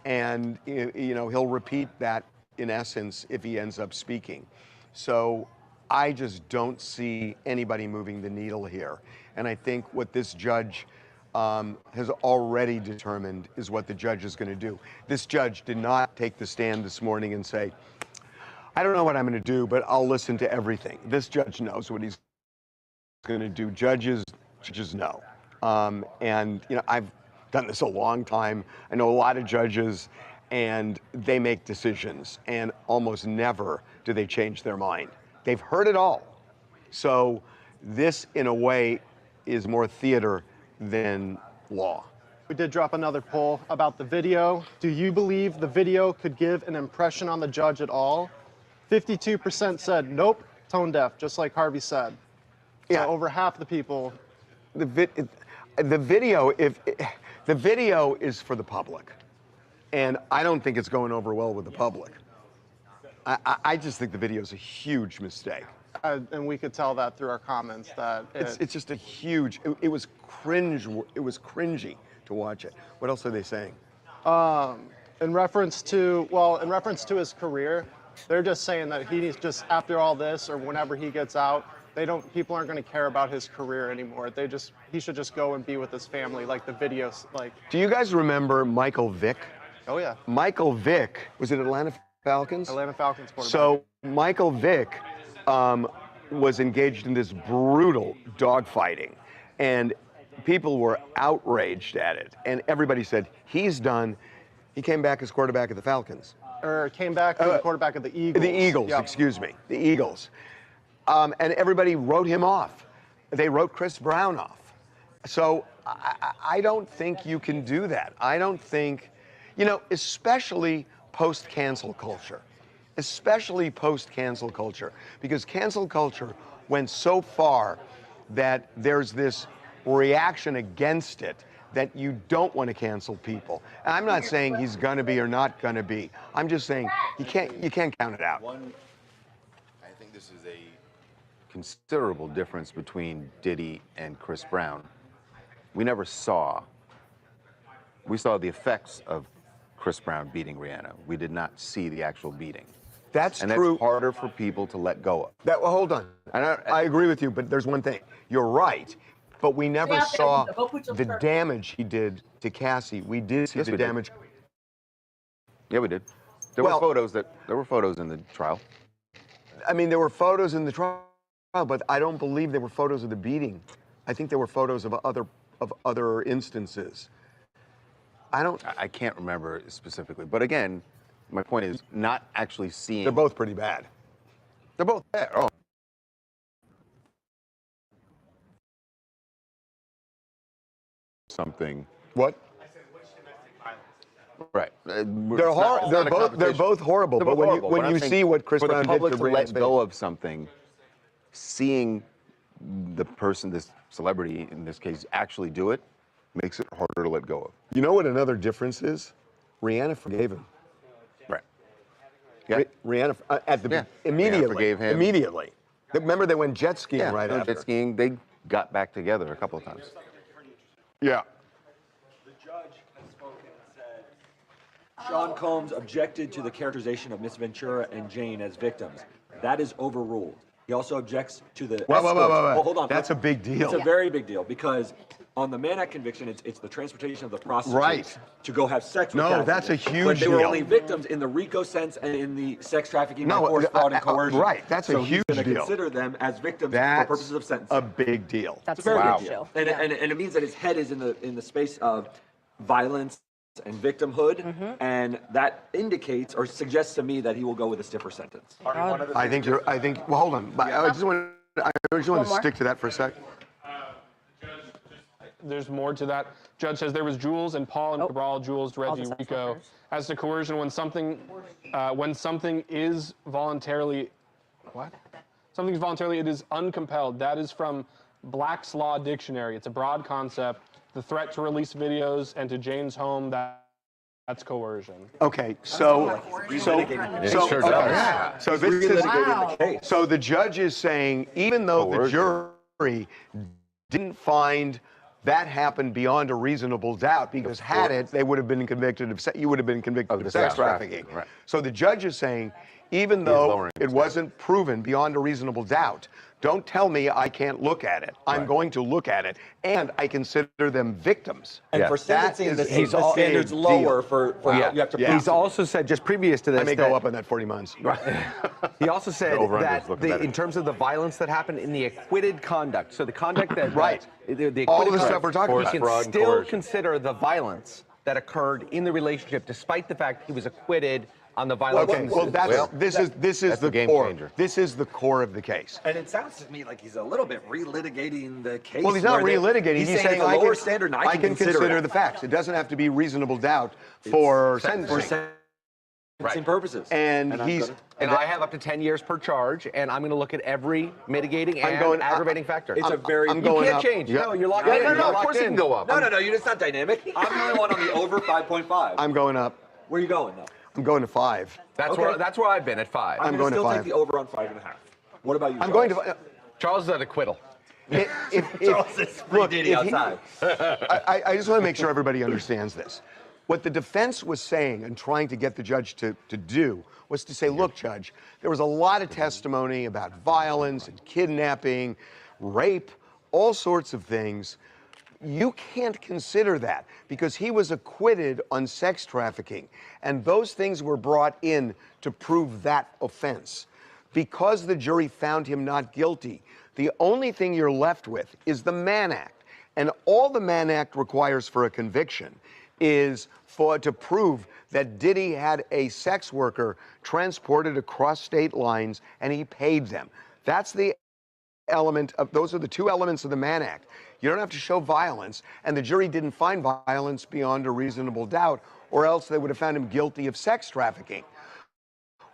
And, you know, he'll repeat that in essence if he ends up speaking. So I just don't see anybody moving the needle here. And I think what this judge has already determined is what the judge is going to do. This judge did not take the stand this morning and say, I don't know what I'm going to do, but I'll listen to everything. This judge knows what he's going to do. Judges know. And, you know, I've done this a long time. I know a lot of judges, and they make decisions, and almost never do they change their mind. They've heard it all. So this, in a way, is more theater than law. We did drop another poll about the video. Do you believe the video could give an impression on the judge at all? 52% said nope, tone deaf, just like Harvey said. Yeah. So over half the people. The video is for the public, and I don't think it's going over well with the public. I just think the video is a huge mistake. And we could tell that through our comments that it's just a huge. It was cringe. It was cringy to watch it. What else are they saying? In reference to his career, they're just saying that he needs just after all this or whenever he gets out, people aren't going to care about his career anymore. He should just go and be with his family, like the videos. Like. Do you guys remember Michael Vick? Oh yeah. Michael Vick was it Atlanta Falcons? Atlanta Falcons quarterback. So Michael Vick was engaged in this brutal dogfighting, and people were outraged at it. And everybody said he's done. He came back as quarterback of the Falcons. Or came back as quarterback of the Eagles. The Eagles, yep. Excuse me, the Eagles. And everybody wrote him off. They wrote Chris Brown off. So I don't think you can do that. I don't think, you know, especially post-cancel culture. Especially post-cancel culture. Because cancel culture went so far that there's this reaction against it that you don't want to cancel people. And I'm not saying he's going to be or not going to be. I'm just saying you can't count it out. I think this is a considerable difference between Diddy and Chris Brown. We saw the effects of Chris Brown beating Rihanna. We did not see the actual beating. That's and true. That's harder for people to let go of. Well, hold on. I agree with you, but there's one thing. You're right, but we never saw the damage he did to Cassie. We did see the damage. Yeah, we did. There were photos in the trial. I mean, there were photos in the trial, but I don't believe there were photos of the beating. I think there were photos of other instances. I can't remember specifically, but again, my point is not actually seeing. They're both pretty bad. They're both bad. Oh. Something. What? Right. They're both horrible. But when you see what Chris Brown did to let go of something, seeing the person, this celebrity in this case, actually do it, makes it harder to let go of. You know what another difference is? Rihanna forgave him. Right. Yeah. Rihanna immediately. Forgave him. Immediately. Remember they went jet skiing Yeah, right they went after. jet skiing. They got back together a couple of times. Yeah. The judge has spoken and said Sean Combs objected to the characterization of Miss Ventura and Jane as victims. That is overruled. He also objects to the Whoa, whoa, whoa, escorts. whoa, whoa. Well, hold on. That's a big deal. It's a very big deal because on the Mann Act conviction, it's the transportation of the prostitutes Right. to go have sex with No, Cassidy. that's a huge But they were deal. only victims in the RICO sense and in the sex trafficking, No, by force, fraud, and I- coercion. right, that's a so huge he's gonna deal. consider them as victims That's for purposes of sentencing. a big deal. That's It's a very wow. big deal. And it means that his head is in the space of violence and victimhood, and that indicates or suggests to me that he will go with a stiffer sentence. I think well, hold on. But I just want to more? stick to that for a sec. There's more to that. Judge says there was Jules and Paul and Cabral, Jules, Reggie, the sex Rico. workers. As to coercion, when something is voluntarily, something's voluntarily, it is uncompelled. That is from Black's Law Dictionary. It's a broad concept. The threat to release videos and to Jane's home, that's coercion. Okay, so the judge is saying even though the jury didn't find that happened beyond a reasonable doubt, because had it, they would have been convicted of you would have been convicted of sex trafficking. Right. So the judge is saying even though it wasn't proven beyond a reasonable doubt, don't tell me I can't look at it. I'm going to look at it, and I consider them victims. And for sentencing, the standard's lower for you have to prove. He's also said, just previous to this, I may go up on that 40 months. he also said that looking better. in terms of the violence that happened in the acquitted conduct, so the conduct that Right. the All acquitted of the conduct, stuff we're talking about. he can still consider the violence that occurred in the relationship, despite the fact he was acquitted on the violence. Okay, well, this is the game core. changer. This is the core of the case. And it sounds to me like he's a little bit relitigating the case. Well, he's not relitigating. He's saying it's a I lower can, standard, and I can consider the facts. It doesn't have to be reasonable doubt for sentencing. sentencing purposes. And I have up to 10 years per charge, and I'm going to look at every mitigating and aggravating factor. It's a very. I'm you going can't up. change. Yeah. No, you're locked in. No, You're of locked course it in. can go up. No, it's not dynamic. I'm the only one on the over 5.5. I'm going up. Where are you going though? I'm going to 5. That's where I've been at 5. I'm going to still 5. take the over on 5.5. What about you? I'm Charles? going to. Charles is at acquittal. Charles is free ditty outside. I just want to make sure everybody understands this. What the defense was saying and trying to get the judge to do was to say, look, Judge, there was a lot of testimony about violence and kidnapping, rape, all sorts of things. You can't consider that because he was acquitted on sex trafficking, and those things were brought in to prove that offense. Because the jury found him not guilty, the only thing you're left with is the Mann Act. And all the Mann Act requires for a conviction is to prove that Diddy had a sex worker transported across state lines and he paid them. That's the element of, those are the two elements of the Mann Act. You don't have to show violence, and the jury didn't find violence beyond a reasonable doubt, or else they would have found him guilty of sex trafficking.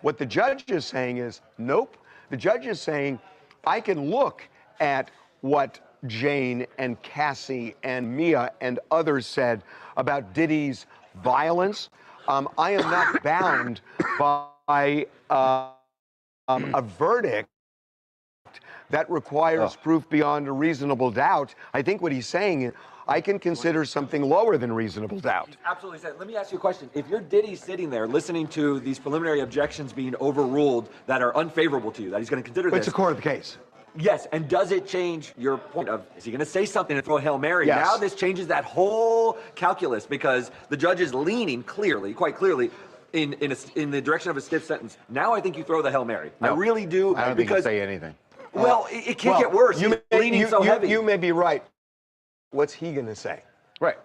What the judge is saying is, nope. The judge is saying, I can look at what Jane and Cassie and Mia and others said about Diddy's violence. I am not bound by a verdict that requires proof beyond a reasonable doubt. I think what he's saying is, I can consider something lower than reasonable doubt. Absolutely. Let me ask you a question. If you're Diddy sitting there listening to these preliminary objections being overruled that are unfavorable to you, that he's going to consider But this. it's the core of the case. Yes, and does it change your point of, is he going to say something and throw a Hail Mary? Yes. Now this changes that whole calculus because the judge is leaning clearly, quite clearly, in the direction of a stiff sentence. Now I think you throw the Hail Mary. No, I really do. I don't think he'll say anything. Well, it can't get worse. He's leaning so heavy. You may be right. What's he going to say? Right.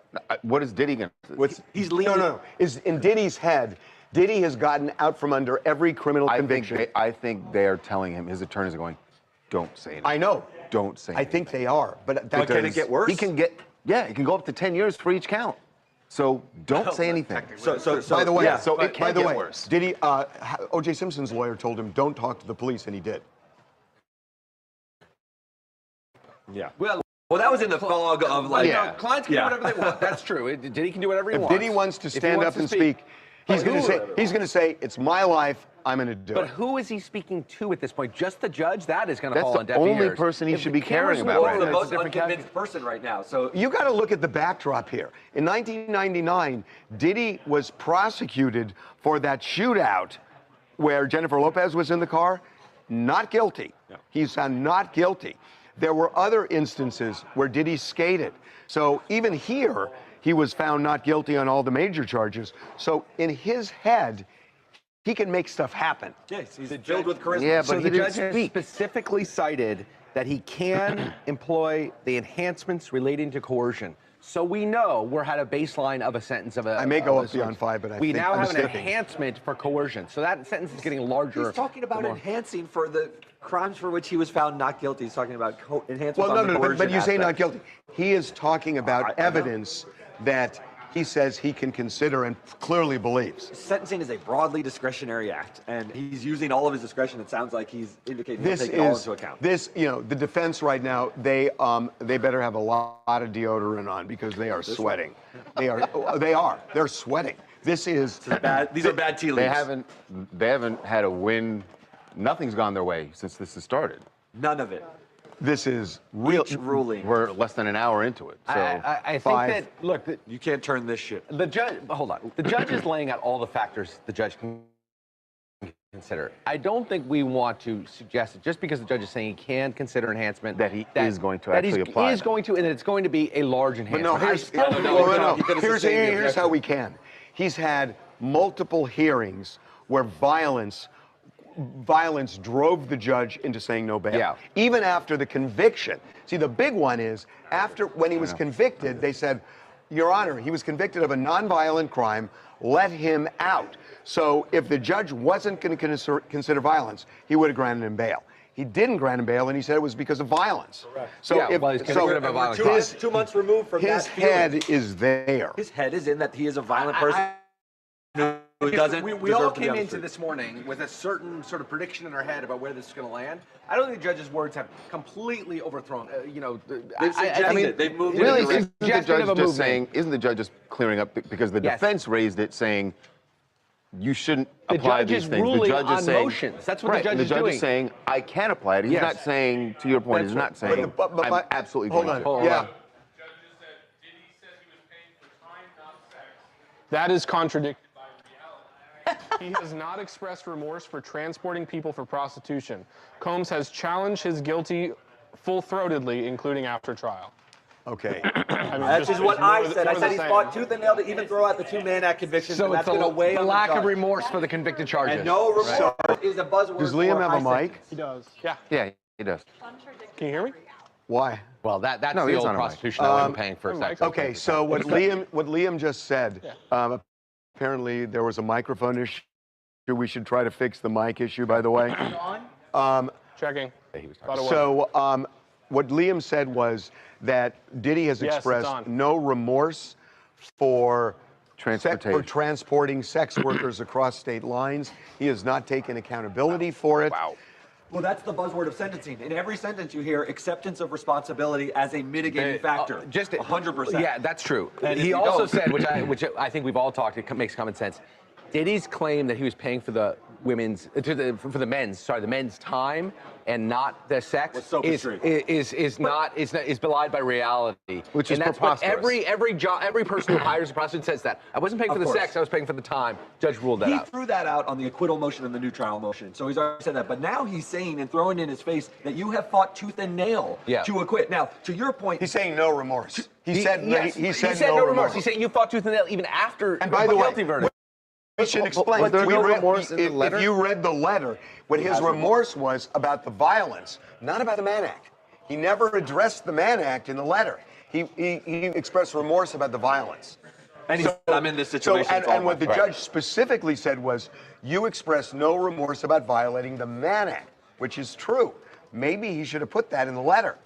What is Diddy going to say? He's leaning. No. Is in Diddy's head, Diddy has gotten out from under every criminal conviction. I think they are telling him, his attorneys are going, don't say anything. I know. Don't say anything. I think they are. But can it get worse? He can get, it can go up to 10 years for each count. So don't say anything. So by the way, it can get worse. Diddy, O.J. Simpson's lawyer told him, don't talk to the police, and he did. Yeah. Well, that was in the fog of like. Clients can do whatever they want. That's true. Diddy can do whatever he If wants. Diddy wants to stand up and speak, he's going to say, it's my life. I'm going to do But it. who is he speaking to at this point? Just the judge? That is going to That's fall the on deaf only ears. person he If should the be caring cameras about were right the now. off, most it's a different unconvinced person right now. So You got to look at the backdrop here. In 1999, Diddy was prosecuted for that shootout where Jennifer Lopez was in the car. Not guilty. He's found not guilty. There were other instances where Diddy skated. So even here, he was found not guilty on all the major charges. So in his head, he can make stuff happen. yes, he's filled with charisma. Yeah, So but the he didn't judge has speak. specifically cited that he can employ the enhancements relating to coercion. So we know we're at a baseline of a sentence of a. I may go of a up beyond sort. 5, but I we think now I'm have an skipping. enhancement for coercion. So that sentence is getting larger. He's talking about the more- enhancing for the crimes for which he was found not guilty. He's talking about enhancements Well, on the no, coercion but you say not aspect. guilty. He is talking about I know. evidence that he says he can consider and clearly believes. Sentencing is a broadly discretionary act, and he's using all of his discretion. It sounds like he's indicating he'll This take it all is into account. this, you know, the defense right now. They better have a lot of deodorant on because they are sweating. They're sweating. This is bad. These are bad tea leaves. They haven't had a win. Nothing's gone their way since this has started. None of it. This is real. Each ruling. We're less than an hour into it. So I think five. that look, You can't turn this shit. the judge. Hold on. The judge is laying out all the factors the judge can consider. I don't think we want to suggest that just because the judge is saying he can consider enhancement, That he is going to that actually he apply is them. going to, and that it's going to be a large But enhancement. no, I here's, still no, think no, we no, You gotta here's, sustain the here's how objection. we can. He's had multiple hearings where violence drove the judge into saying no bail. Yeah. Even after the conviction. See, the big one is when he was convicted, they said, Your Honor, he was convicted of a nonviolent crime. Let him out. So if the judge wasn't going to consider violence, he would have granted him bail. He didn't grant him bail, and he said it was because of violence. So Yeah, well, he's convicted of a violent crime. his, 2 months removed from his that feeling. head is there. His head is in that he is a violent person who doesn't We deserve all to be came on the into street. this morning with a certain sort of prediction in our head about where this is going to land. I don't think the judge's words have completely overthrown. They've suggested it. They've moved Really, in a isn't the suggestion of judge a just movement. saying? Isn't the judge just clearing up because the Yes. defense raised it, saying you shouldn't The apply judge these is things. ruling The judge on is saying motions. That's what the right, judge and the is judge doing. is saying I can apply it. He's Yes. not saying, to your point, That's he's right. not saying But I'm absolutely hold going on. to. Hold yeah. on. That is contradicted by reality. He has not expressed remorse for transporting people for prostitution. Combs has challenged his guilty full-throatedly, including after trial. Okay. I mean, That's just what I said. I said he's saying. fought tooth and nail to even throw out the 2 Mann Act convictions, So and it's that's going to weigh the on the lack of judge. remorse for the convicted charges. And no remorse is a buzzword. Does Liam for have a high mic? sentence. He does. Yeah. Yeah, he does. Can you hear me? Why? Well, that's No, the he's old on a mic. prostitution that wasn't paying for sex. Okay, so what Liam just said, apparently there was a microphone issue. We should try to fix the mic issue, by the way. Checking. He was By the way. So what Liam said was that Diddy has Yes, it's expressed on. no remorse for Transportation. transporting sex workers across state lines. He has not taken accountability for it. Wow. Well, that's the buzzword of sentencing. In every sentence you hear acceptance of responsibility as a mitigating factor. Just 100%. Yeah, that's true. And if He you also don't- said, which I think we've all talked, it makes common sense. Diddy's claim that he was paying for the the men's time and not the sex Was sophistry. is belied by reality. Which and is that's what preposterous. every person who hires a prostitute says that. I wasn't paying for Of the course. sex, I was paying for the time. Judge ruled that He out. threw that out on the acquittal motion and the new trial motion. So he's already said that. But now he's saying and throwing in his face that you have fought tooth and nail Yeah. to acquit. Now, to your point, He's saying no remorse. He said no remorse. He said you fought tooth and nail even after And by the way, guilty verdict. we should explain. Was there We no read- remorse in the letter? If you read the letter, what his remorse was about the violence, not about the Mann Act. He never addressed the Mann Act in the letter. He expressed remorse about the violence. and he said, I'm in this situation. it's all And what my the fault. judge specifically said was, you expressed no remorse about violating the Mann Act, which is true. Maybe he should have put that in the letter.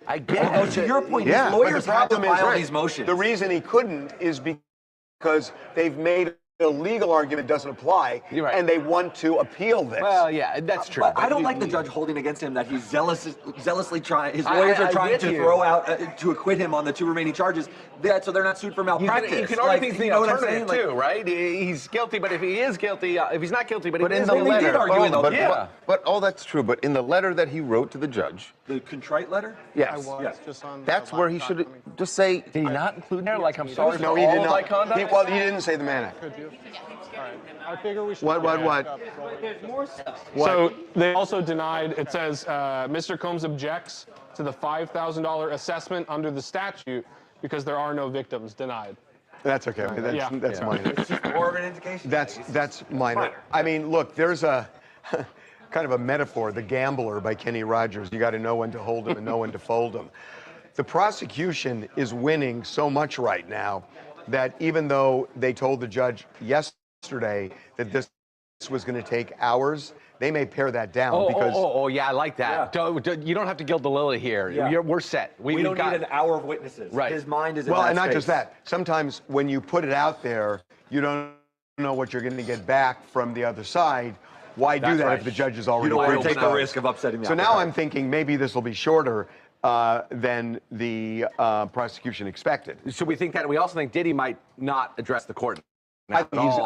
I get Oh, it. to your point, Yeah, his but lawyers the had to problem is file these motions. the reason he couldn't is because they've made the legal argument doesn't apply, and they want to appeal this. Well, yeah, that's true. But I don't like the judge holding against him that he's zealously trying. His lawyers are trying to throw out to acquit him on the 2 remaining charges, so they're not sued for malpractice. You can argue things the alternative too, right? He's guilty, but if he is guilty, if he's not guilty, but he is guilty, did argue in the but all that's true. But in the letter that he wrote to the judge, the contrite letter, yes, that's where he should just say. Did he not include there? Like, I'm sorry No, for he all did of not. my conduct. Well, he didn't say the Mann Act. I figure we should. What? So they also denied, it says, Mr. Combs objects to the $5,000 assessment under the statute because there are no victims. Denied. That's okay. That's minor. It's just more of an indication. That's minor. I mean, look, there's a kind of a metaphor, The Gambler by Kenny Rogers. You got to know when to hold them and know when to fold them. The prosecution is winning so much right now that even though they told the judge yesterday that this was going to take hours, they may pare that down because. Oh, yeah, I like that. You don't have to gild the lily here. Yeah. We're set. We don't need an hour of witnesses. Right. His mind is in well, that and not space. just that. Sometimes when you put it out there, you don't know what you're going to get back from the other side. Why do That's that right. if the judge is already? You don't want to take the risk of upsetting the So apple now cart. I'm thinking maybe this will be shorter than the prosecution expected. So we think that. We also think Diddy might not address the court. I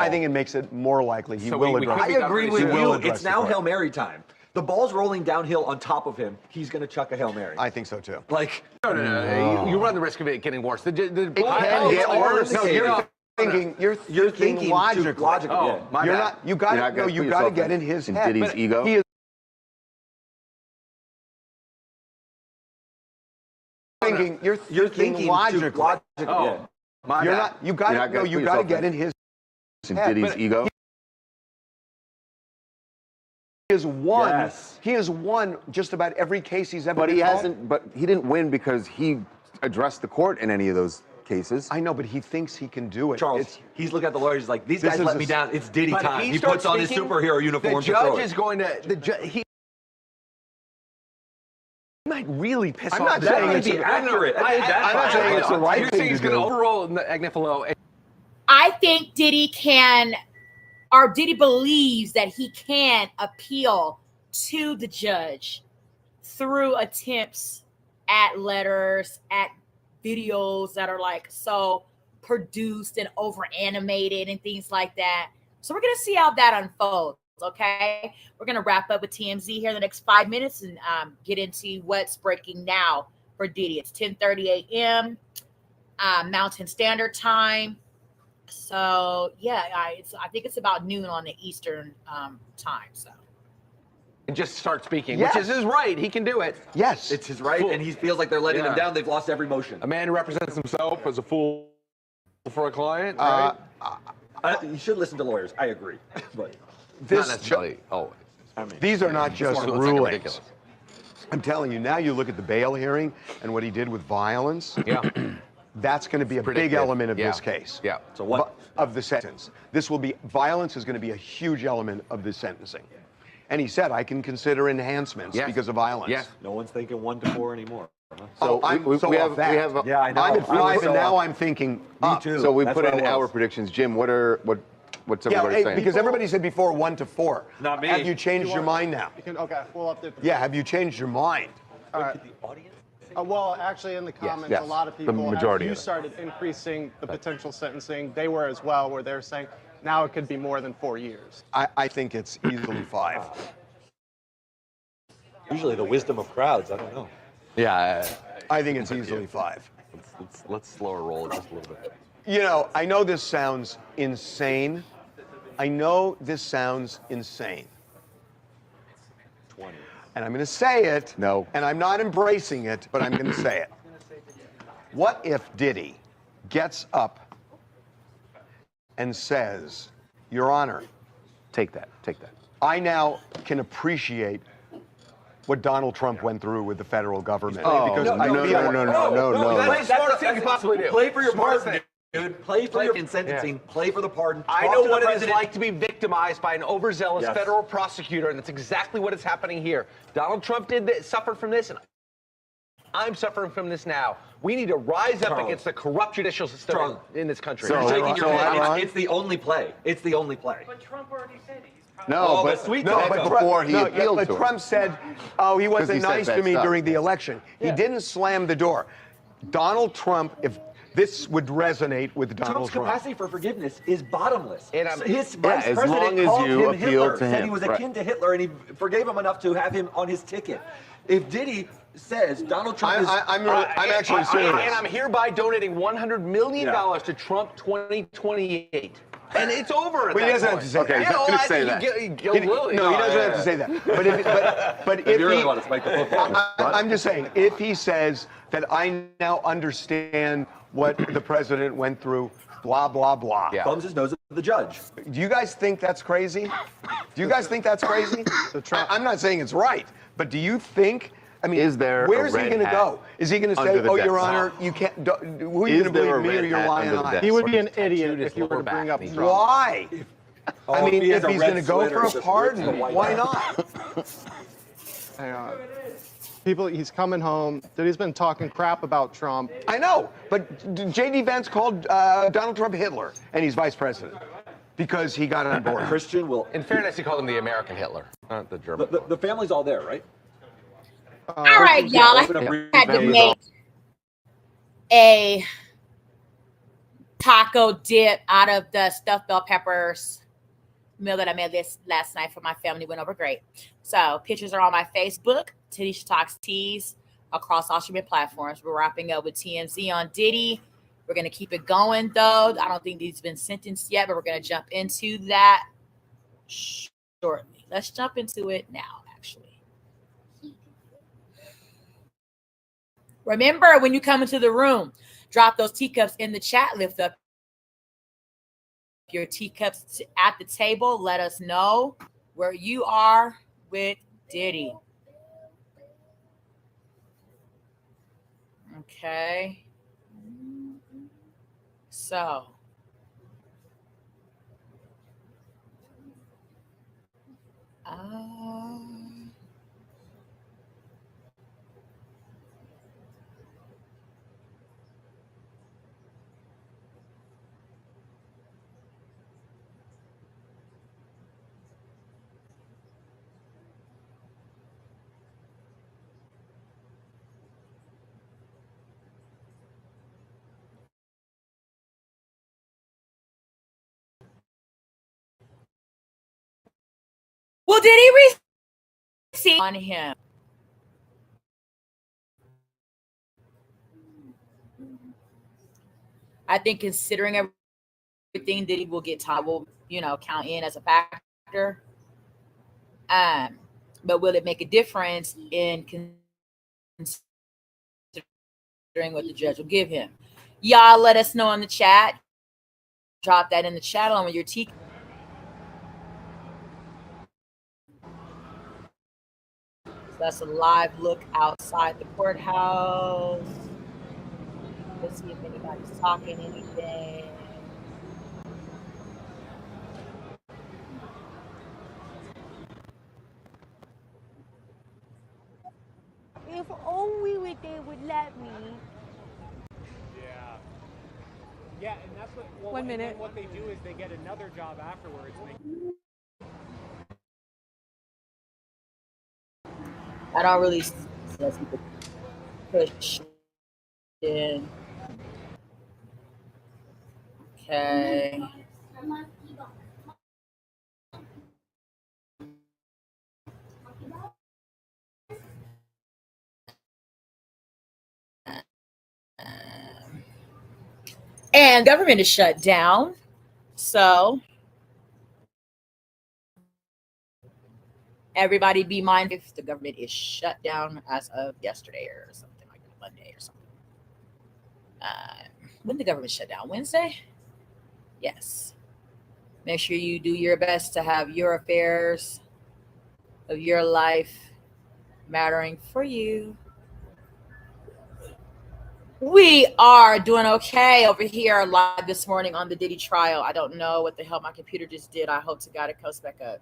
think it makes it more likely he will address. I agree with you. It's now Hail Hail Mary time. The ball's rolling downhill on top of him. He's going to chuck a Hail Mary. I think so too. Like No. You run the risk of it getting worse. It can get worse. No, you're thinking logically. Oh, my You're bad. not. You got to. You got to get in his head. Diddy's ego. He is thinking. You're thinking logically. Oh, my You're bad. not. You got to. No, you got to get in his head. Diddy's ego. He has won. Yes. He has won just about every case he's ever. But been he involved. hasn't. But he didn't win because he addressed the court in any of those cases. I know, but he thinks he can do it. Charles, he's looking at the lawyers like, these This guys is let a- me down. It's Diddy But if time. He starts puts on his speaking, superhero uniform The to throw judge it. is going to. He might really piss I'm off. not the saying judge. it's a- I I'm not saying it's the right You're thing saying he's to going to do. overrule Agnifilo. I think Diddy Diddy believes that he can appeal to the judge through attempts at letters, at videos that are like so produced and over animated and things like that. So we're going to see how that unfolds. Okay. We're going to wrap up with TMZ here in the next 5 minutes and get into what's breaking now for Diddy. It's 10:30 a.m. Mountain Standard Time. So yeah, I think it's about noon on the Eastern time. So And just start speaking, Yes. which is his right. He can do it. Yes. It's his right, and he feels like they're letting him Yeah. down. They've lost every motion. A man who represents himself as a fool for a client, right? You should listen to lawyers. I agree. But Not This necessarily always. These are not just It's like rulings. ridiculous. I'm telling you, now you look at the bail hearing and what he did with violence. Yeah. That's going to be a big predictive. element of Yeah. this case. Yeah. So what? Of the sentence. Violence is going to be a huge element of the sentencing. And he said, I can consider enhancements Yes. because of violence. Yes. no one's thinking 1 to 4 anymore. So I'm so off that. Yeah, I know. I'm at I was 5, so and now off. I'm thinking Me up. too. So we That's put what in I our was. predictions. Jim, what's Yeah, everybody saying? because everybody said before 1 to 4. Not me. Have you changed your mind now? Okay, we'll update. Yeah, have you changed your mind? All right. Well, actually, in the comments, yes. a lot of The people, majority as you of it. started increasing the potential sentencing, they were as well, where they're saying now it could be more than 4 years. I think it's easily 5. Usually the wisdom of crowds. I don't know. Yeah. I think it's easily 5. Let's slower roll it just a little bit. You know, I know this sounds insane. And I'm going to say it. No. And I'm not embracing it, but I'm going to say it. What if Diddy gets up and says, Your Honor, Take that. I now can appreciate what Donald Trump went through with the federal government. Oh, because no. That's the smartest thing you can possibly do. Play for your Smart pardon, thing. dude. Play for your sentencing. Play for the pardon. I Talk know to the what it is president. like to be victimized by an overzealous Yes. federal prosecutor, and that's exactly what is happening here. Donald Trump suffered from this, and I'm suffering from this now. We need to rise up Charles. against the corrupt judicial system Charles. in this country. You're shaking your head. Ron? It's the only play. It's the only play. But Trump already said he's No, Oh, but but sweet no, talk. but Before he no, appealed but to him. Trump said, "Oh, he wasn't he said nice to bad me stuff. during the election." He didn't slam the door. Donald Trump, if this would resonate with Donald Trump's Trump. capacity for forgiveness is bottomless. And His Yeah, vice as president long as called you him appeal Hitler, to said he him, was right. akin to Hitler, and he forgave him enough to have him on his ticket. If Diddy says Donald Trump I'm actually serious. And I'm hereby donating $100 million to Trump 2028. And it's over at But he that doesn't have point. to say Okay, that. he's not gonna say that. No, he doesn't have to say that. But if If you really he, want to spike the football, I'm just saying, if he says that I now understand what the president went through, blah, blah, blah. thumbs his nose at the judge. Do you guys think that's crazy? Do you guys think that's crazy? I'm not saying it's right, but do you think? I mean, Is there a where's he red going to hat go? Is he going to say, under the "Oh, deck? Your Honor, you can't"? Who are you Is going to there a believe, me or red your hat lying under the eyes? deck? He would be an Tattooed idiot his if he were to lower bring back up and he Trump. Why? I mean, he has if a he's red going to go sweater for a just pardon, rips the white why out. not? Hang on. He's coming home. Diddy's been talking crap about Trump. I know, but J.D. Vance called Donald Trump Hitler, and he's vice president because he got on board. Christian will. In fairness, he called him the American Hitler, not the German. The family's all there, right? All right, y'all. I had to make a taco dip out of the stuffed bell peppers meal that I made last night for my family. Went over great. So pictures are on my Facebook, Tanisha Talks Teas, across all streaming platforms. We're wrapping up with TMZ on Diddy. We're going to keep it going, though. I don't think he's been sentenced yet, but we're going to jump into that shortly. Let's jump into it now, actually. Remember, when you come into the room, drop those teacups in the chat. Lift up your teacups at the table. Let us know where you are with Diddy. Okay. So. Well, did he receive on him? I think considering everything that he will get time will, count in as a factor. But will it make a difference in considering what the judge will give him? Y'all let us know in the chat. Drop that in the chat along with your tea. That's a live look outside the courthouse. Let's see if anybody's talking anything. If only they would let me. Yeah. Yeah, and that's what. Well, 1 minute. What they do is they get another job afterwards. I don't really see people push in. Okay. And government is shut down. So everybody be mindful if the government is shut down as of yesterday or something like that, Monday or something. When the government shut down? Wednesday? Yes. Make sure you do your best to have your affairs of your life mattering for you. We are doing okay over here live this morning on the Diddy trial. I don't know what the hell my computer just did. I hope to God it comes back up.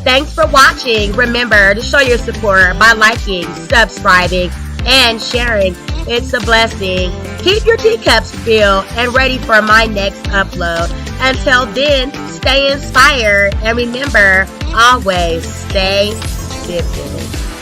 Thanks for watching. Remember to show your support by liking, subscribing, and sharing. It's a blessing. Keep your teacups filled and ready for my next upload. Until then, stay inspired and remember, always stay dipping.